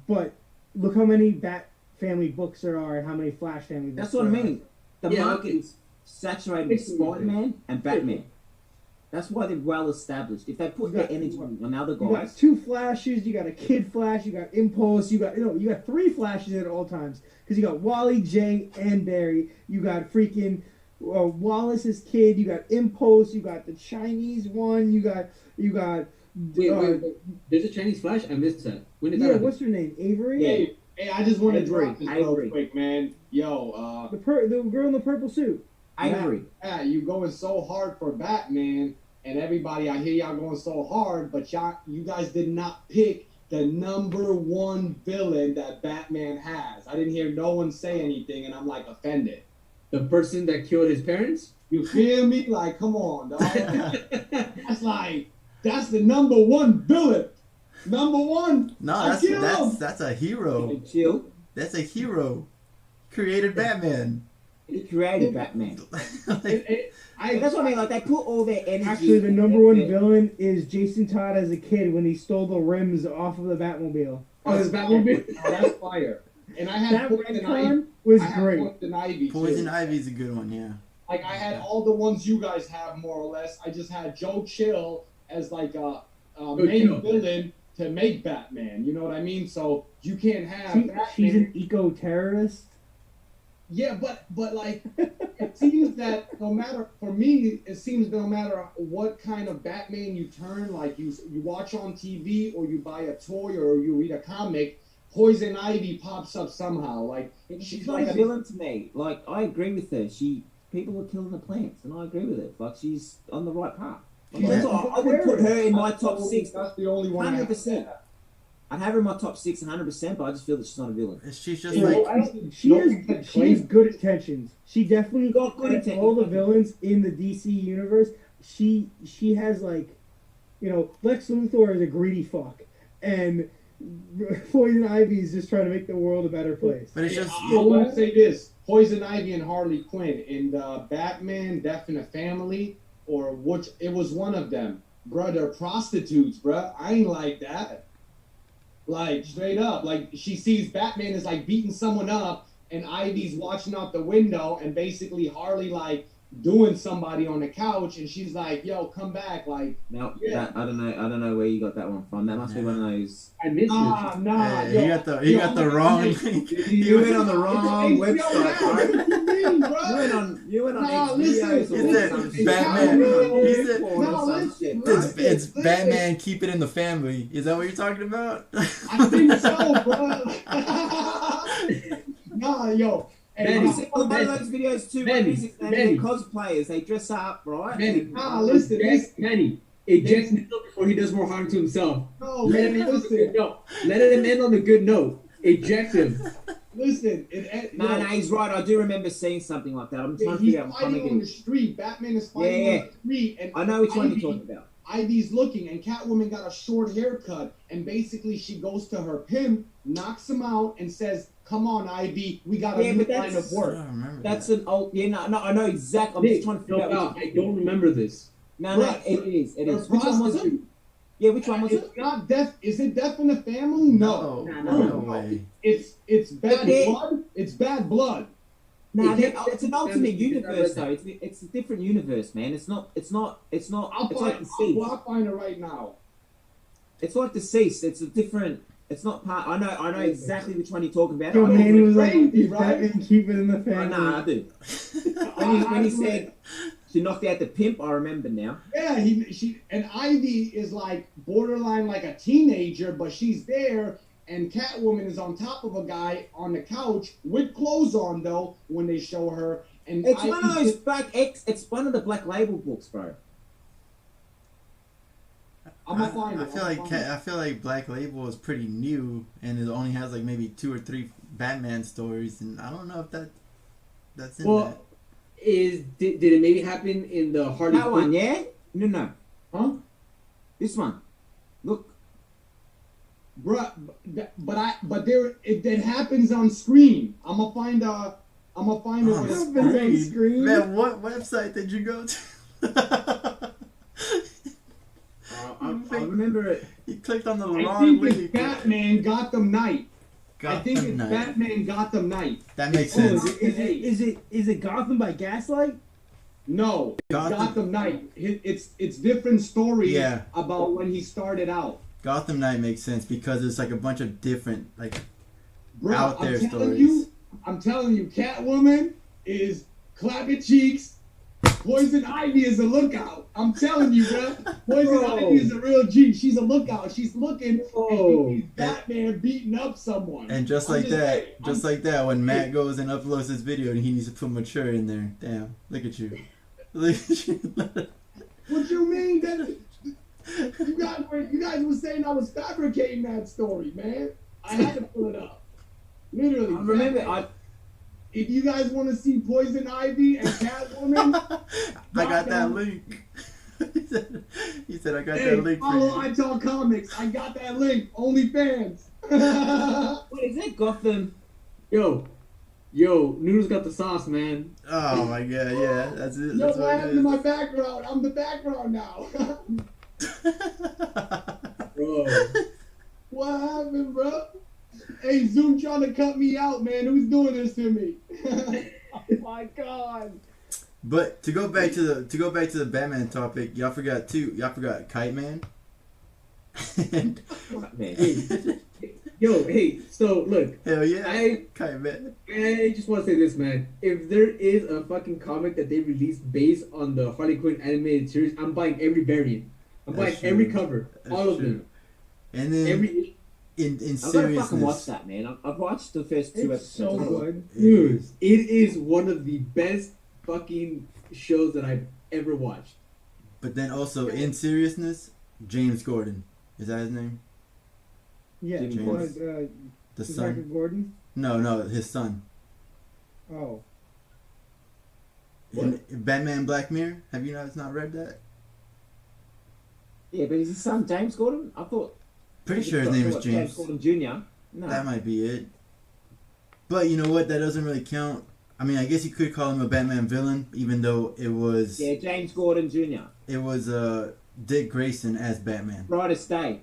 Speaker 1: but look how many Bat family books there are and how many Flash family books
Speaker 4: That's what I
Speaker 1: there are.
Speaker 4: mean. The
Speaker 2: Yeah,
Speaker 4: market
Speaker 2: okay.
Speaker 4: is saturated with Spider-Man and Batman. That's why they're well established. If they put
Speaker 1: You
Speaker 4: their
Speaker 1: got-
Speaker 4: energy on other
Speaker 1: You got
Speaker 4: guys,
Speaker 1: 2 Flashes, you got a Kid Flash, you got Impulse, you got 3 Flashes at all times because you got Wally, Jay, and Barry. You got freaking Wallace's kid. You got Impulse. You got the Chinese one. You got.
Speaker 2: Wait. There's a Chinese Flash. I missed that. When did that
Speaker 1: Yeah,
Speaker 2: happen?
Speaker 1: what's her name? Avery.
Speaker 4: Yeah.
Speaker 5: Hey, I just want to
Speaker 4: Avery,
Speaker 5: drop this
Speaker 4: Avery.
Speaker 5: real quick, man. Yo,
Speaker 1: The girl in the purple suit.
Speaker 4: Avery.
Speaker 5: you going so hard for Batman, and everybody, I hear y'all going so hard, but you guys did not pick the number 1 villain that Batman has. I didn't hear no one say anything, and I'm like offended.
Speaker 2: The person that killed his parents?
Speaker 5: You feel me? Like, come on, dog. That's like, That's the number one villain. Number one.
Speaker 3: No, that's a hero.
Speaker 4: Chill.
Speaker 3: That's a hero. Created Batman.
Speaker 4: He created Batman.
Speaker 5: I,
Speaker 4: That's what I mean. Like they put all their energy.
Speaker 1: Actually, the number one villain is Jason Todd as a kid when he stole the rims off of the Batmobile.
Speaker 5: Oh, his Batmobile. Oh, that's fire. And I had
Speaker 1: That
Speaker 5: Poison Ivy.
Speaker 1: retcon was
Speaker 5: I had
Speaker 1: great.
Speaker 5: Poison Ivy.
Speaker 3: Poison
Speaker 5: too.
Speaker 3: Ivy's a good one, yeah.
Speaker 5: Like I had all the ones you guys have more or less. I just had Joe Chill as like a main
Speaker 2: Chill.
Speaker 5: villain to make Batman. You know what I mean? So you can't have Batman.
Speaker 1: She's an eco-terrorist.
Speaker 5: Yeah, but like it seems that no matter for me, it seems no matter what kind of Batman you turn, like you watch on TV or you buy a toy or you read a comic, Poison Ivy pops up somehow. Like
Speaker 4: She's not a villain to me. Like I agree with her. People are killing the plants, and I agree with it. Like she's on the right path. Like,
Speaker 1: Yeah.
Speaker 4: I would put her in my top 6.
Speaker 5: That's the only one.
Speaker 4: 100%. I'd have her in my top 6 100%, but I just feel that she's not a villain.
Speaker 3: She's just
Speaker 1: You know,
Speaker 3: like
Speaker 1: she has good intentions. She definitely
Speaker 4: Got good
Speaker 1: out of
Speaker 4: intentions.
Speaker 1: all the villains in the DC universe. She has like, you know, Lex Luthor is a greedy fuck, and Poison Ivy is just trying to make the world a better place.
Speaker 3: but it's just
Speaker 5: I want to say this: Poison Ivy and Harley Quinn in the Batman Death in a Family, or which it was one of them. Bruh, they're prostitutes, bruh. I ain't like that. Like straight up, like she sees Batman is like beating someone up, and Ivy's watching out the window, and basically Harley like doing somebody on the couch, and she's like, "Yo, come back!" Like,
Speaker 4: Now,
Speaker 5: Yeah.
Speaker 4: I don't know where you got that one from. That must be one of those.
Speaker 2: I missed
Speaker 5: nah,
Speaker 3: he
Speaker 5: yo,
Speaker 3: got the
Speaker 5: yo,
Speaker 3: wrong
Speaker 5: hey,
Speaker 3: link.
Speaker 4: You went on the wrong
Speaker 5: It's HBO
Speaker 4: website,
Speaker 5: now.
Speaker 4: bro.
Speaker 5: What do you mean, bro?
Speaker 4: You went on
Speaker 5: Nah,
Speaker 4: X
Speaker 5: listen,
Speaker 4: videos or
Speaker 3: He said
Speaker 4: some shit.
Speaker 3: Batman. He said-
Speaker 4: Porn or
Speaker 5: No,
Speaker 4: some
Speaker 5: listen,
Speaker 4: shit,
Speaker 5: bro.
Speaker 4: bro.
Speaker 3: It's Batman. Keep it in the family. Is that what you're talking about?
Speaker 5: I think so, bro. Nah, yo. Hey,
Speaker 2: Benny,
Speaker 4: You see one of those videos too, where
Speaker 2: Benny,
Speaker 4: they're
Speaker 2: Benny.
Speaker 4: cosplayers, they dress up, right?
Speaker 2: Manny,
Speaker 4: And-
Speaker 5: Nah, listen,
Speaker 2: Manny, eject Needle before he does more harm to himself.
Speaker 5: no,
Speaker 2: Let
Speaker 5: man,
Speaker 2: him end on a
Speaker 5: listen,
Speaker 2: good note. Let him end on a good note. Eject him.
Speaker 5: listen.
Speaker 4: No, he's right. I do remember seeing something like that. I'm trying to
Speaker 5: He's
Speaker 4: figure out what
Speaker 5: fighting
Speaker 4: comic
Speaker 5: on
Speaker 4: it
Speaker 5: the
Speaker 4: is.
Speaker 5: street. Batman is fighting
Speaker 4: Yeah,
Speaker 5: on the street, and
Speaker 4: I know which one
Speaker 5: Ivy-
Speaker 4: you're talking about.
Speaker 5: Ivy's looking, and Catwoman got a short haircut, and basically she goes to her pimp, knocks him out, and says, "Come on, Ivy, we got a
Speaker 4: Yeah,
Speaker 5: new
Speaker 4: but
Speaker 5: line
Speaker 4: that's-
Speaker 5: of work."
Speaker 4: That's an old. Yeah, no, I know exactly. I'm just trying to figure
Speaker 2: No,
Speaker 4: out.
Speaker 2: I don't remember this.
Speaker 4: No,
Speaker 5: Right.
Speaker 4: it is. It
Speaker 5: They're
Speaker 4: is. Which one was it?
Speaker 5: prostitutes.
Speaker 4: Yeah, which one was it?
Speaker 5: It's not death. Is it Death in the Family? No.
Speaker 3: No way.
Speaker 5: It's bad
Speaker 4: Yeah.
Speaker 5: blood. It's bad blood.
Speaker 4: No,
Speaker 2: It-
Speaker 4: it's an alternate
Speaker 2: it's-
Speaker 4: universe though. It's a different universe, man. It's not. It's
Speaker 5: I'll
Speaker 4: like Deceased.
Speaker 5: I'll find it right now.
Speaker 4: It's like Deceased. It's a different. It's not part. I know exactly which one you're talking about.
Speaker 1: Yo,
Speaker 4: I
Speaker 1: man, he was like,
Speaker 5: Crazy,
Speaker 1: "Is
Speaker 5: right?
Speaker 1: Batman keep it in the family?"
Speaker 4: know, I do. When he said she knocked out the pimp, I remember now.
Speaker 5: Yeah, she and Ivy is like borderline like a teenager, but she's there, and Catwoman is on top of a guy on the couch with clothes on though when they show her. And
Speaker 4: It's one of
Speaker 5: Ivy's
Speaker 4: those It's one of the Black Label books, bro.
Speaker 5: I'm gonna find it.
Speaker 3: I feel like Black Label is pretty new, and it only has like maybe 2 or 3 Batman stories, and I don't know if that's in
Speaker 2: Well, did it maybe happen in the Harley
Speaker 4: That one,
Speaker 2: Quinn?
Speaker 4: yeah? No.
Speaker 5: Huh?
Speaker 4: This one. Look.
Speaker 5: Bruh, but there it happens on screen. I'm gonna find it when it's
Speaker 1: Happens on
Speaker 5: screen.
Speaker 1: screen.
Speaker 3: Man, what website did you go to?
Speaker 4: I remember it.
Speaker 3: You clicked on the
Speaker 5: I
Speaker 3: wrong
Speaker 5: think it's
Speaker 3: link.
Speaker 5: Batman Gotham Knight. I think
Speaker 3: Gotham
Speaker 5: it's
Speaker 3: Knight.
Speaker 5: Batman Gotham Knight.
Speaker 3: That makes
Speaker 1: Oh,
Speaker 3: sense.
Speaker 1: is it Gotham by Gaslight?
Speaker 5: No, it's
Speaker 3: Gotham-
Speaker 5: Gotham Knight. It's different stories
Speaker 3: Yeah.
Speaker 5: about when he started out.
Speaker 3: Gotham Knight makes sense because it's like a bunch of different like
Speaker 5: Bro,
Speaker 3: out there
Speaker 5: I'm
Speaker 3: stories.
Speaker 5: telling you, Catwoman is clapping cheeks. Poison Ivy is a lookout. I'm telling you, bro. Poison
Speaker 2: Bro.
Speaker 5: Ivy is a real G. She's a lookout. She's looking
Speaker 2: Whoa.
Speaker 5: and she's Batman beating up someone.
Speaker 3: And just
Speaker 5: I'm
Speaker 3: like that,
Speaker 5: saying,
Speaker 3: just like that, when Matt goes and uploads his video, he needs to put mature in there. Damn, look at you. Look at you.
Speaker 5: What you mean that you guys were saying I was fabricating that story, man? I had to pull it up. Literally.
Speaker 4: I remember,
Speaker 5: Batman. If you guys want to see Poison Ivy and Catwoman,
Speaker 3: I got that
Speaker 5: Gotham.
Speaker 3: link. he said said I got
Speaker 5: Hey,
Speaker 3: that link for
Speaker 5: follow
Speaker 3: you.
Speaker 5: I Talk Comics. I got that link. OnlyFans.
Speaker 4: What is it, Gotham?
Speaker 2: Yo, Noodles got the sauce, man.
Speaker 3: Oh my god, yeah, that's it.
Speaker 5: Yo,
Speaker 3: That's
Speaker 5: what
Speaker 3: what
Speaker 5: happened to
Speaker 3: it
Speaker 5: my background? I'm the background now.
Speaker 2: Bro.
Speaker 5: What happened, bro? Hey, Zoom trying to cut me out, man. Who's doing this to me? Oh my god.
Speaker 3: But to go back to the Batman topic, y'all forgot Kite Man. And,
Speaker 4: Man.
Speaker 2: Yo, hey, so look,
Speaker 3: hell yeah,
Speaker 2: I
Speaker 3: Kite Man.
Speaker 2: just want to say this, man. If there is a fucking comic that they released based on the Harley Quinn animated series, I'm buying every variant. I'm
Speaker 3: That's
Speaker 2: buying
Speaker 3: true.
Speaker 2: every cover,
Speaker 3: That's
Speaker 2: all of
Speaker 3: true.
Speaker 2: them.
Speaker 3: And then
Speaker 2: Every
Speaker 3: in
Speaker 4: I gotta fucking watch
Speaker 3: seriousness,
Speaker 4: that, man. I've watched the first 2
Speaker 1: It's
Speaker 4: episodes.
Speaker 1: so good.
Speaker 2: dude, it is one of the best fucking shows that I've ever watched.
Speaker 3: but then also in seriousness, James Gordon, is that his name?
Speaker 1: Yeah,
Speaker 4: Jimmy
Speaker 3: Gordon.
Speaker 1: The
Speaker 3: The
Speaker 1: Detective
Speaker 3: son?
Speaker 1: Gordon.
Speaker 3: No, his son.
Speaker 1: Oh,
Speaker 3: In Batman Black Mirror. Have you guys not read that?
Speaker 4: Yeah, but is his son James Gordon? I thought.
Speaker 3: Pretty sure his name is
Speaker 4: James
Speaker 3: James.
Speaker 4: Gordon Jr. No.
Speaker 3: That might be it. But you know what? That doesn't really count. I mean, I guess you could call him a Batman villain, even though it was
Speaker 4: Yeah, James Gordon Jr.
Speaker 3: Dick Grayson as Batman.
Speaker 4: Brightest day.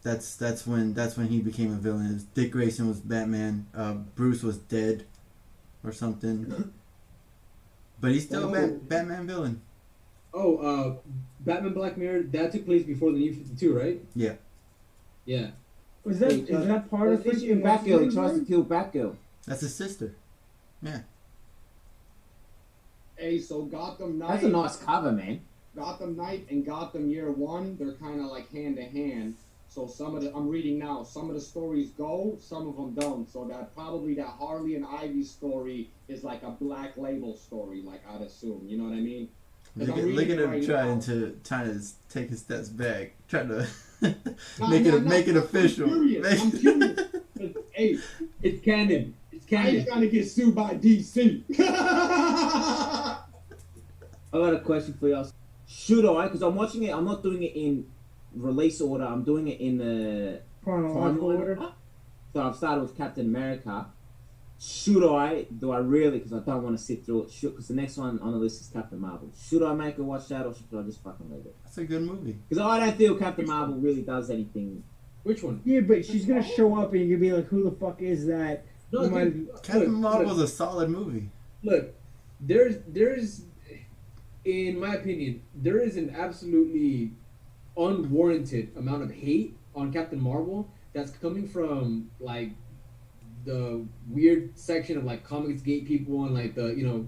Speaker 3: That's when he became a villain. It was Dick Grayson was Batman. Bruce was dead, or something. But he's still a Batman villain.
Speaker 2: Oh, Batman Black Mirror, that took place before the New 52, right?
Speaker 3: Yeah.
Speaker 2: Yeah.
Speaker 1: is that part of
Speaker 4: Issue
Speaker 1: freaking
Speaker 4: Batgirl? He tries to kill Batgirl.
Speaker 3: That's his sister.
Speaker 5: Hey, so Gotham Knight.
Speaker 4: That's a nice cover, man.
Speaker 5: Gotham Knight and Gotham Year One, they're kind of like hand to hand. So I'm reading now, some of the stories go, some of them don't. So that probably that Harley and Ivy story is like a Black Label story, like I'd assume. You know what I mean? 'Cause I'm
Speaker 3: Look at
Speaker 5: reading
Speaker 3: him
Speaker 5: right
Speaker 3: trying
Speaker 5: now.
Speaker 3: to take his steps back, trying to
Speaker 5: Nah,
Speaker 3: make it
Speaker 5: I'm
Speaker 3: official.
Speaker 5: curious. I'm curious. 'Cause, hey,
Speaker 2: It's canon. It's
Speaker 5: I ain't
Speaker 2: canon.
Speaker 5: trying to get sued by DC.
Speaker 4: I got a question for you. Should I? Because I'm watching it. I'm not doing it in release order. I'm doing it in the
Speaker 1: chronological
Speaker 4: timeline
Speaker 1: order.
Speaker 4: order. So I've started with Captain America. Should I? Do I really? Because I don't want to sit through it. Because the next one on the list is Captain Marvel. Should I make her watch that, or should I just fucking leave it?
Speaker 3: That's a good movie.
Speaker 4: Because I don't feel Captain Marvel really does anything.
Speaker 2: Which one?
Speaker 1: Yeah, but she's gonna show up and you're gonna be like, "Who the fuck is that?"
Speaker 2: No,
Speaker 1: You might-
Speaker 2: dude,
Speaker 3: Captain
Speaker 2: look,
Speaker 3: Marvel's a solid movie.
Speaker 2: Look, there's, in my opinion, there is an absolutely unwarranted amount of hate on Captain Marvel that's coming from like the weird section of like comics gate people and like the you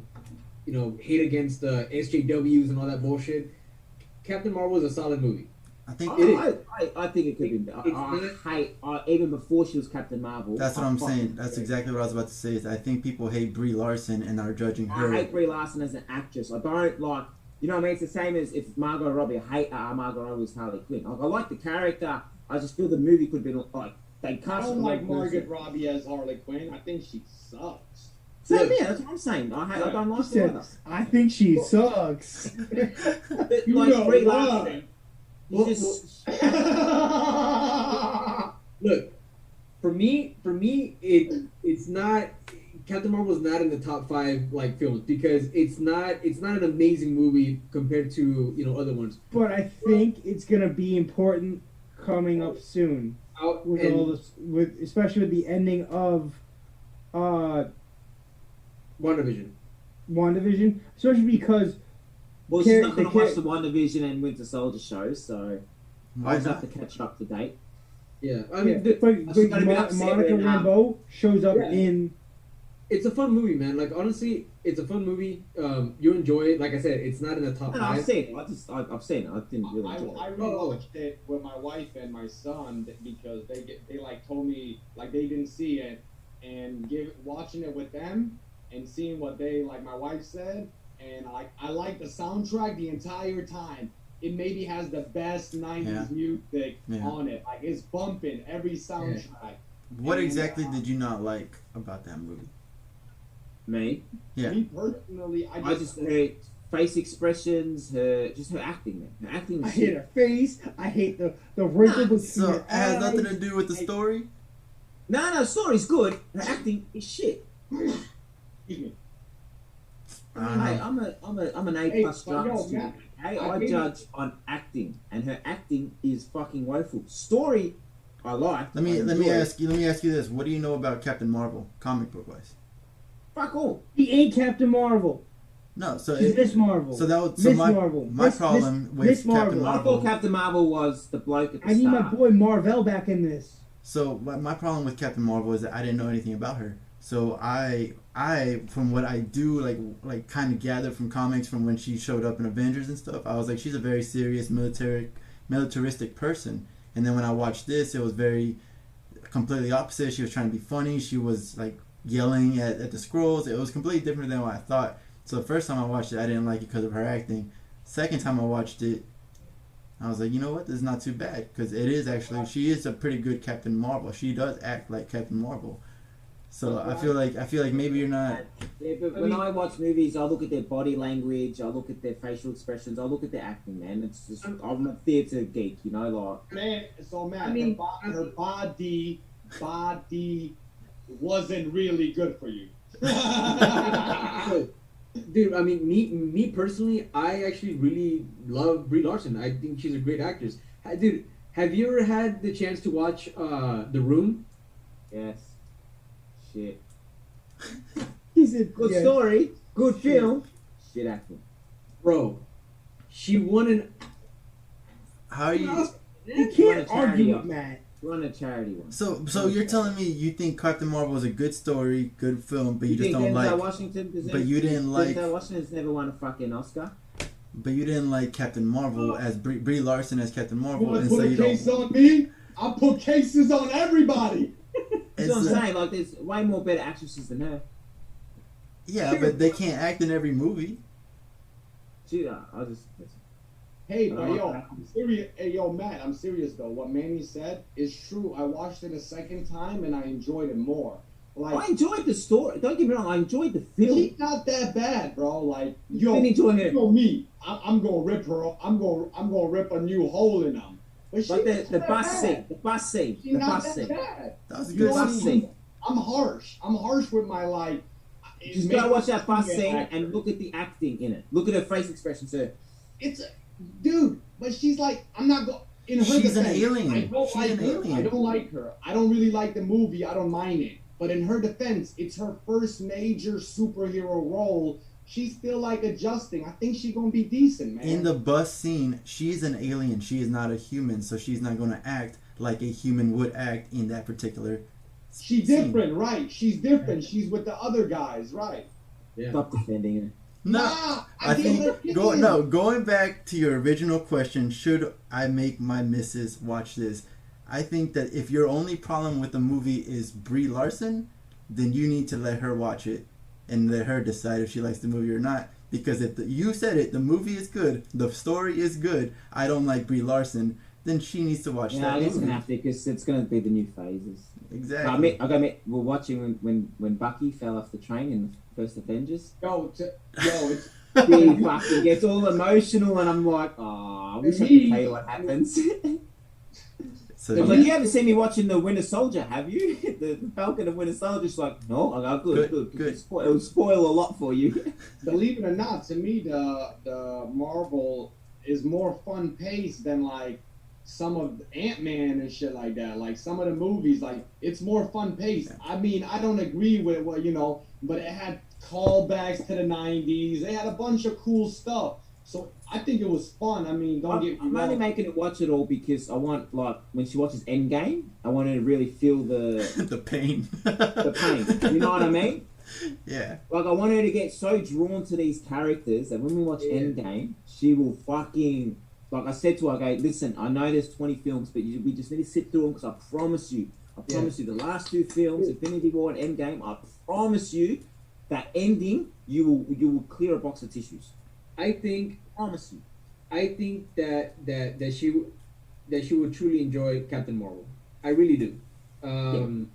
Speaker 2: know hate against the SJWs and all that bullshit. Captain Marvel is a solid movie.
Speaker 3: I think
Speaker 4: I think it could be. Even before she was Captain Marvel.
Speaker 3: that's what
Speaker 4: I
Speaker 3: I'm
Speaker 4: fucking
Speaker 3: saying. That's
Speaker 4: hate
Speaker 3: exactly what I was about to say. Is I think people hate Brie Larson and are judging
Speaker 4: I
Speaker 3: her.
Speaker 4: hate Brie Larson as an actress. I don't like, you know what I mean? It's the same as if Margot Robbie. I hate Margot Robbie's Harley Quinn. Like, I like the character. I just feel the movie could have been like they
Speaker 5: I
Speaker 4: cast
Speaker 5: don't
Speaker 4: the
Speaker 5: like
Speaker 4: right
Speaker 5: Margot
Speaker 4: person.
Speaker 5: Robbie as Harley Quinn. I think she sucks.
Speaker 4: Same here. That's what I'm saying. I don't like
Speaker 1: He
Speaker 4: her.
Speaker 1: said, "I think she sucks."
Speaker 4: But
Speaker 5: You
Speaker 4: like
Speaker 5: know
Speaker 4: Brie
Speaker 5: what?
Speaker 4: Larson.
Speaker 2: Well,
Speaker 4: Just,
Speaker 2: Look, for me, it's not. Captain Marvel is not in the top 5 like films because it's not an amazing movie compared to other ones.
Speaker 1: But I think it's gonna be important coming up soon with all this, especially with the ending of
Speaker 2: WandaVision.
Speaker 1: WandaVision, especially because
Speaker 4: well, she's not going to watch the WandaVision and Winter Soldier shows, so
Speaker 3: Why
Speaker 4: I'll just
Speaker 3: not?
Speaker 4: have to catch up to date.
Speaker 2: Yeah, I
Speaker 1: yeah,
Speaker 2: mean,
Speaker 1: but
Speaker 4: she's gonna be upset
Speaker 1: Monica
Speaker 4: when,
Speaker 1: Rambeau shows up
Speaker 2: yeah.
Speaker 1: in.
Speaker 2: it's a fun movie, man. Like honestly, it's a fun movie. You enjoy it. Like I said, it's not in the top
Speaker 4: No,
Speaker 2: 5.
Speaker 4: I've seen it. I've seen it. I didn't really
Speaker 5: I
Speaker 4: enjoy it.
Speaker 5: rewatched it with my wife and my son because they like told me like they didn't see it and watching it with them and seeing what they like my wife said and I like the soundtrack the entire time. It maybe has the best 90s music on it. Like it's bumping every soundtrack.
Speaker 3: What
Speaker 5: And,
Speaker 3: exactly did you not like about that movie?
Speaker 4: Me?
Speaker 3: Yeah.
Speaker 5: Me personally,
Speaker 4: I just hate face expressions, her acting, man. Her acting.
Speaker 1: I
Speaker 4: is
Speaker 1: hate
Speaker 4: shit.
Speaker 1: her face. I hate the wrinkle between
Speaker 3: So
Speaker 1: her
Speaker 3: it has nothing to
Speaker 1: eyes.
Speaker 3: do with the story.
Speaker 4: No, story's good. Her acting is shit.
Speaker 5: Excuse me.
Speaker 3: I don't know.
Speaker 4: Hey, I'm an A
Speaker 5: Hey,
Speaker 4: plus
Speaker 5: but yo,
Speaker 4: drama student.
Speaker 5: Matt,
Speaker 4: Hey,
Speaker 5: I
Speaker 4: I
Speaker 5: think-
Speaker 4: judge on acting, and her acting is fucking woeful. Story, I like.
Speaker 3: Let me
Speaker 4: I enjoy.
Speaker 3: ask you this. What do you know about Captain Marvel, comic book wise?
Speaker 4: Fuck all.
Speaker 1: He ain't Captain Marvel.
Speaker 3: No, so
Speaker 1: She's Miss Marvel.
Speaker 3: so that was
Speaker 1: Miss
Speaker 3: my
Speaker 1: Marvel.
Speaker 3: problem with
Speaker 1: Miss Marvel.
Speaker 3: Captain
Speaker 4: I
Speaker 3: Marvel.
Speaker 4: thought Captain Marvel was the bloke at the
Speaker 1: I need my
Speaker 4: start.
Speaker 1: boy Marvel back in this.
Speaker 3: So my problem with Captain Marvel is that I didn't know anything about her. So I from what I do like kind of gather from comics from when she showed up in Avengers and stuff, I was like, she's a very serious militaristic person. And then when I watched this, it was very completely opposite. She was trying to be funny. She was like yelling at the scrolls. It was completely different than what I thought. So the first time I watched it, I didn't like it because of her acting. Second time I watched it, I was like, you know what, this is not too bad, because it is actually, she is a pretty good Captain Marvel. She does act like Captain Marvel. So I feel like maybe you're not.
Speaker 4: Yeah, but when I watch movies, I look at their body language, I look at their facial expressions, I look at their acting, man. It's just, I'm a theatre geek, you know, like.
Speaker 5: Man, so Matt,
Speaker 1: I mean,
Speaker 5: her body wasn't really good for you.
Speaker 2: So, dude, I mean, me personally, I actually really love Brie Larson. I think she's a great actress. Dude, have you ever had the chance to watch The Room?
Speaker 4: Yes. Shit.
Speaker 1: He said,
Speaker 4: Good
Speaker 1: yeah.
Speaker 4: story, good film, shit acting.
Speaker 2: Bro, she won an...
Speaker 3: How are you?
Speaker 1: You
Speaker 4: Run
Speaker 1: can't
Speaker 4: a charity
Speaker 1: argue
Speaker 4: up.
Speaker 1: with Matt.
Speaker 4: Run a charity one.
Speaker 3: So you're telling me you think Captain Marvel is a good story, good film, but you just
Speaker 4: think
Speaker 3: don't
Speaker 4: Denzel
Speaker 3: like.
Speaker 4: Washington deserves-
Speaker 3: but you didn't like-
Speaker 4: Denzel Washington's never won a fucking Oscar.
Speaker 3: But you didn't like Captain Marvel as Brie Larson as Captain
Speaker 5: You
Speaker 3: Marvel,
Speaker 5: want
Speaker 3: and
Speaker 5: to
Speaker 3: so
Speaker 5: put a
Speaker 3: you
Speaker 5: case
Speaker 3: don't.
Speaker 5: on me? I put cases on everybody.
Speaker 4: That's what I'm saying. Like, there's way more better actresses than her.
Speaker 3: Yeah,
Speaker 5: Sure.
Speaker 3: but they can't act in every movie.
Speaker 4: She, I just.
Speaker 5: Hey,
Speaker 4: I
Speaker 5: but
Speaker 4: don't
Speaker 5: yo,
Speaker 4: like that.
Speaker 5: I'm serious. Hey, yo, Matt, I'm serious though. What Manny said is true. I watched it a second time and I enjoyed it more.
Speaker 4: I
Speaker 5: Like,
Speaker 4: enjoyed the story. Don't get me wrong. I enjoyed the film.
Speaker 5: she's not that bad, bro. Like, yo,
Speaker 4: Been enjoying
Speaker 5: you
Speaker 4: it.
Speaker 5: know me. I'm gonna rip her. I'm gonna rip a new hole in them. But
Speaker 4: Like
Speaker 5: she's
Speaker 4: the
Speaker 5: not
Speaker 4: bus
Speaker 5: that
Speaker 4: scene.
Speaker 5: bad.
Speaker 4: The bus scene.
Speaker 5: She's
Speaker 4: The
Speaker 5: not
Speaker 4: bus
Speaker 5: that
Speaker 4: scene.
Speaker 5: bad.
Speaker 3: That was a
Speaker 5: You
Speaker 3: good
Speaker 5: know what I
Speaker 3: scene.
Speaker 5: mean? I'm harsh. I'm harsh with my like.
Speaker 4: Just go watch that bus
Speaker 5: Yeah,
Speaker 4: scene
Speaker 5: actor.
Speaker 4: and look at the acting in it. Look at her face expressions there.
Speaker 5: It's dude, but she's like, I'm not going. In her
Speaker 3: She's an
Speaker 5: defense,
Speaker 3: alien.
Speaker 5: I don't
Speaker 3: She's
Speaker 5: like
Speaker 3: an
Speaker 5: her.
Speaker 3: alien.
Speaker 5: I don't like her. I don't really like the movie. I don't mind it. But in her defense, it's her first major superhero role. She's still like adjusting. I think she's gonna be decent, man.
Speaker 3: In the bus scene, she's an alien. She is not a human, so she's not going to act like a human would act in that particular.
Speaker 5: She's
Speaker 3: scene.
Speaker 5: different, right? She's different. She's with the other guys, right?
Speaker 2: Yeah.
Speaker 4: Stop defending her.
Speaker 3: No,
Speaker 5: Nah,
Speaker 3: I
Speaker 5: gave her
Speaker 3: think
Speaker 5: opinion.
Speaker 3: going back to your original question, should I make my missus watch this? I think that if your only problem with the movie is Brie Larson, then you need to let her watch it and let her decide if she likes the movie or not. Because if you said it, the movie is good, the story is good, I don't like Brie Larson, then she needs to watch
Speaker 4: Yeah, I
Speaker 3: that
Speaker 4: guess I'm
Speaker 3: movie.
Speaker 4: gonna have to because it's gonna be the new phases.
Speaker 3: Exactly.
Speaker 4: I got we're watching when Bucky fell off the train in the first Avengers.
Speaker 5: It's
Speaker 4: He fucking gets all emotional, and I'm like, oh, I wish I could tell you what happens.
Speaker 3: So
Speaker 4: I'm like, you haven't seen me watching the Winter Soldier, have you? the Falcon of Winter Soldier. She's like, no. I go, good.
Speaker 3: Good.
Speaker 4: It'll spoil a lot for you.
Speaker 5: believe it or not, to me, the Marvel is more fun paced than like some of Ant-Man and shit like that. Like some of the movies, like it's more fun paced. I mean, I don't agree with what but it had callbacks to the '90s. They had a bunch of cool stuff. So I think it was fun. I mean, don't get me
Speaker 4: I'm only
Speaker 5: wrong.
Speaker 4: making it watch it all because I want, like, when she watches Endgame, I want her to really feel the
Speaker 3: the pain.
Speaker 4: pain. You know what I mean?
Speaker 3: Yeah.
Speaker 4: Like, I want her to get so drawn to these characters that when we watch
Speaker 5: Yeah.
Speaker 4: Endgame, she will fucking... Like I said to her, I go, listen, I know there's 20 films, but we just need to sit through them because I promise you, the last two films, Infinity War and Endgame, I promise you, that ending, you will clear a box of tissues.
Speaker 2: I think
Speaker 4: Promise you.
Speaker 2: that she would truly enjoy Captain Marvel. I really do.
Speaker 4: Oh,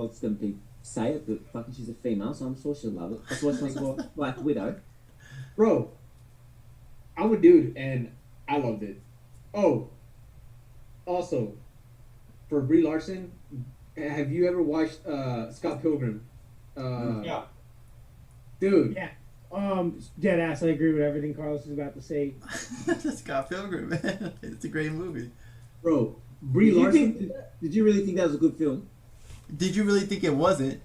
Speaker 4: it's going to be... Say it, but fucking she's a female, so I'm sure she'll love it. That's why she wants to watch Black Widow.
Speaker 2: Bro, I'm a dude, and I loved it. Oh, also, for Brie Larson, have you ever watched Scott Pilgrim?
Speaker 5: Yeah.
Speaker 2: Dude,
Speaker 1: Yeah. Dead ass. I agree with everything Carlos is about to say.
Speaker 3: Scott Pilgrim, man. It's a great movie.
Speaker 2: bro, Brie
Speaker 4: Did you,
Speaker 2: Larson.
Speaker 4: think, did you really think that was a good film?
Speaker 3: Did you really think it wasn't?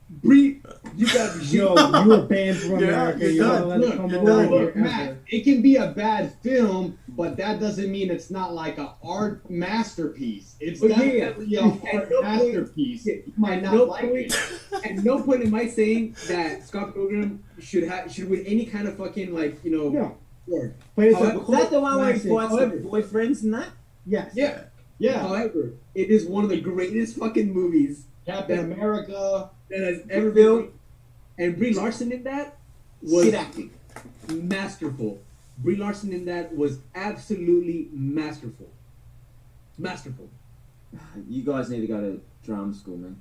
Speaker 2: Brie, you gotta be
Speaker 1: Yo,
Speaker 2: shitting.
Speaker 1: you were banned from
Speaker 3: You're
Speaker 1: America.
Speaker 3: done.
Speaker 1: You're not
Speaker 3: You're
Speaker 1: allowed to
Speaker 2: done.
Speaker 1: come
Speaker 2: You're
Speaker 1: over
Speaker 2: done.
Speaker 1: here
Speaker 5: Look, Matt,
Speaker 1: ever.
Speaker 5: it can be a bad film, but that doesn't mean it's not like an art masterpiece. It's
Speaker 2: But yeah,
Speaker 5: definitely an
Speaker 2: at
Speaker 5: art
Speaker 2: no point-
Speaker 5: masterpiece. You might
Speaker 2: At
Speaker 5: not
Speaker 2: no
Speaker 5: like
Speaker 2: point,
Speaker 5: it.
Speaker 2: at no point am I saying that Scott Pilgrim should win any kind of fucking
Speaker 1: No.
Speaker 2: award.
Speaker 1: But it's
Speaker 2: However,
Speaker 1: a
Speaker 4: Was that the one where he
Speaker 1: classic.
Speaker 4: fights the boyfriends and that?
Speaker 1: Yes.
Speaker 2: Yeah.
Speaker 5: Yeah,
Speaker 2: However, it is one of the greatest fucking movies
Speaker 5: Captain America.
Speaker 2: that has ever
Speaker 4: Bill-
Speaker 2: been. And Brie Larson in that was
Speaker 4: Shit acting.
Speaker 2: masterful. Brie Larson in that was absolutely masterful. Masterful.
Speaker 4: You guys need to go to drama school, man.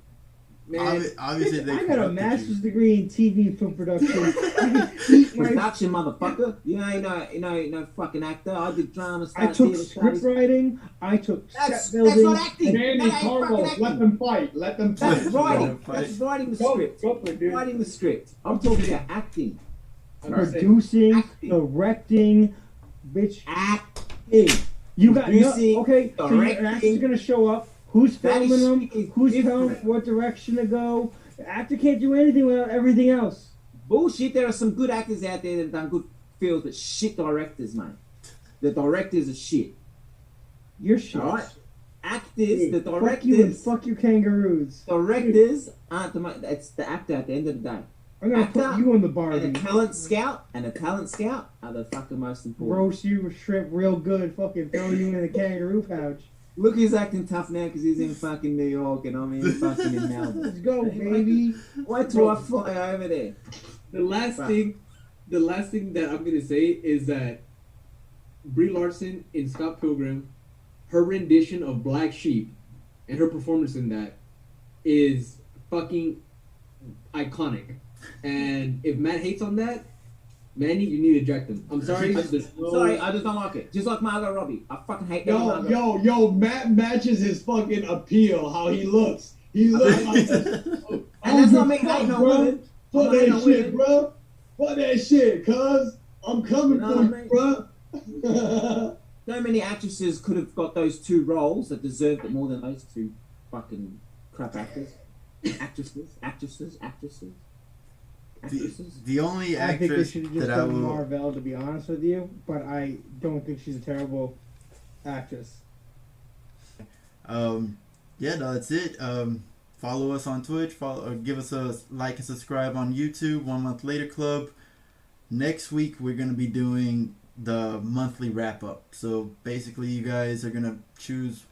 Speaker 2: Man,
Speaker 3: Obviously, they
Speaker 1: I got a
Speaker 3: corrupted
Speaker 1: master's
Speaker 3: you.
Speaker 1: degree in TV film production. You can eat my-
Speaker 4: Production, motherfucker. You ain't no fucking actor. I did drama.
Speaker 1: I
Speaker 4: Studies,
Speaker 1: took
Speaker 4: theater
Speaker 1: script
Speaker 4: studies.
Speaker 1: writing. I took
Speaker 4: That's
Speaker 1: set building.
Speaker 4: not acting.
Speaker 5: Danny
Speaker 4: That ain't
Speaker 5: Carlos,
Speaker 4: fucking
Speaker 5: let
Speaker 4: acting.
Speaker 5: them fight. Let them fight.
Speaker 4: That's writing.
Speaker 3: Go.
Speaker 4: That's writing the
Speaker 2: go,
Speaker 4: script.
Speaker 2: go for it, dude.
Speaker 4: Writing the script. I'm talking about acting.
Speaker 1: Producing,
Speaker 4: Acting.
Speaker 1: directing, bitch.
Speaker 4: Acting.
Speaker 1: You got
Speaker 4: Producing,
Speaker 1: okay. So your
Speaker 4: directing.
Speaker 1: actor's gonna show up. Who's
Speaker 4: That
Speaker 1: filming
Speaker 4: is
Speaker 1: them? Who's telling
Speaker 4: different.
Speaker 1: what direction to go? The actor can't do anything without everything else.
Speaker 4: Bullshit. There are some good actors out there that have done good films, but shit directors, mate. The directors are shit.
Speaker 1: You're shit.
Speaker 4: All right. Actors, the
Speaker 1: Fuck you and
Speaker 4: directors,
Speaker 1: fuck your kangaroos.
Speaker 4: directors aren't the. It's the actor at the end of the day.
Speaker 1: I'm gonna
Speaker 4: Actor
Speaker 1: put you on the
Speaker 4: And
Speaker 1: Barbie.
Speaker 4: a talent scout are the fucking most important.
Speaker 1: Roast you with shrimp real good. Fucking throw you in a kangaroo pouch.
Speaker 4: Look, he's acting tough now because he's in fucking New York and I'm in fucking in Melbourne.
Speaker 1: Let's go, baby.
Speaker 4: Wait till I fly over there.
Speaker 2: The last
Speaker 4: Wow.
Speaker 2: thing that I'm gonna say is that Brie Larson in Scott Pilgrim, her rendition of Black Sheep, and her performance in that is fucking iconic. And if Matt hates on that, Manny, you need to eject him. I'm sorry. there's no-
Speaker 4: Sorry, I just don't like it. Just like Margot Robbie. I fucking hate that Margot.
Speaker 5: Yo, Matt matches his fucking appeal, how he looks. He looks like
Speaker 4: And that's not me hating on women.
Speaker 5: Fuck
Speaker 4: I'm not hating
Speaker 5: that
Speaker 4: on
Speaker 5: shit,
Speaker 4: women.
Speaker 5: bro. Fuck that shit, cuz. I'm coming
Speaker 4: You know
Speaker 5: for
Speaker 4: what I
Speaker 5: you,
Speaker 4: mean?
Speaker 5: bro.
Speaker 4: So many actresses could have got those two roles that deserved it more than those two fucking crap actors. Actresses.
Speaker 3: The only
Speaker 1: I think they
Speaker 3: actress
Speaker 1: should have just
Speaker 3: that I
Speaker 1: done
Speaker 3: will.
Speaker 1: Marvel, to be honest with you. But I don't think she's a terrible actress.
Speaker 3: Yeah, no, that's it. Follow us on Twitch. Give us a like and subscribe on YouTube. 1 Month Later Club. Next week we're gonna be doing the monthly wrap up. So basically, you guys are gonna choose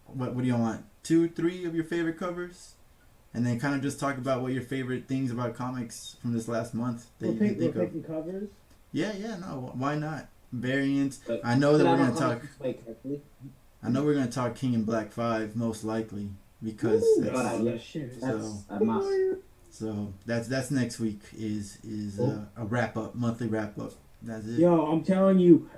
Speaker 3: what do you want? 2, 3 of your favorite covers, and then kind of just talk about what your favorite things about comics from this last month that you can
Speaker 1: We're
Speaker 3: think of.
Speaker 1: picking covers.
Speaker 3: Yeah, no, why not? Variants.
Speaker 4: But-
Speaker 3: I know that
Speaker 4: But
Speaker 3: we're
Speaker 4: I'm
Speaker 3: gonna
Speaker 4: not
Speaker 3: talk.
Speaker 4: gonna speak correctly.
Speaker 3: I know we're gonna talk King and Black 5 most likely because
Speaker 1: Ooh,
Speaker 3: that's,
Speaker 4: God,
Speaker 1: that
Speaker 4: yeah.
Speaker 1: shit is
Speaker 4: That's a must.
Speaker 3: so that's next week is a wrap up, monthly wrap up. That's it.
Speaker 1: Yo, I'm telling you,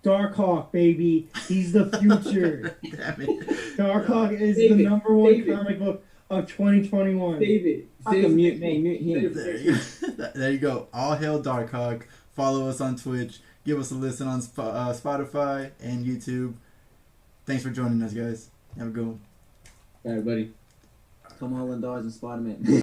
Speaker 1: Darkhawk, baby, he's the future.
Speaker 3: Damn it.
Speaker 1: Darkhawk is the
Speaker 2: David,
Speaker 1: #1
Speaker 2: David.
Speaker 1: comic book of 2021.
Speaker 2: David.
Speaker 4: Fucking mute me, mute him.
Speaker 3: There you go. There you go. All hail Darkhawk. Follow us on Twitch. Give us a listen on Spotify and YouTube. Thanks for joining us, guys. Have a good one.
Speaker 2: All right, buddy.
Speaker 4: Tom Holland dies in Spider-Man.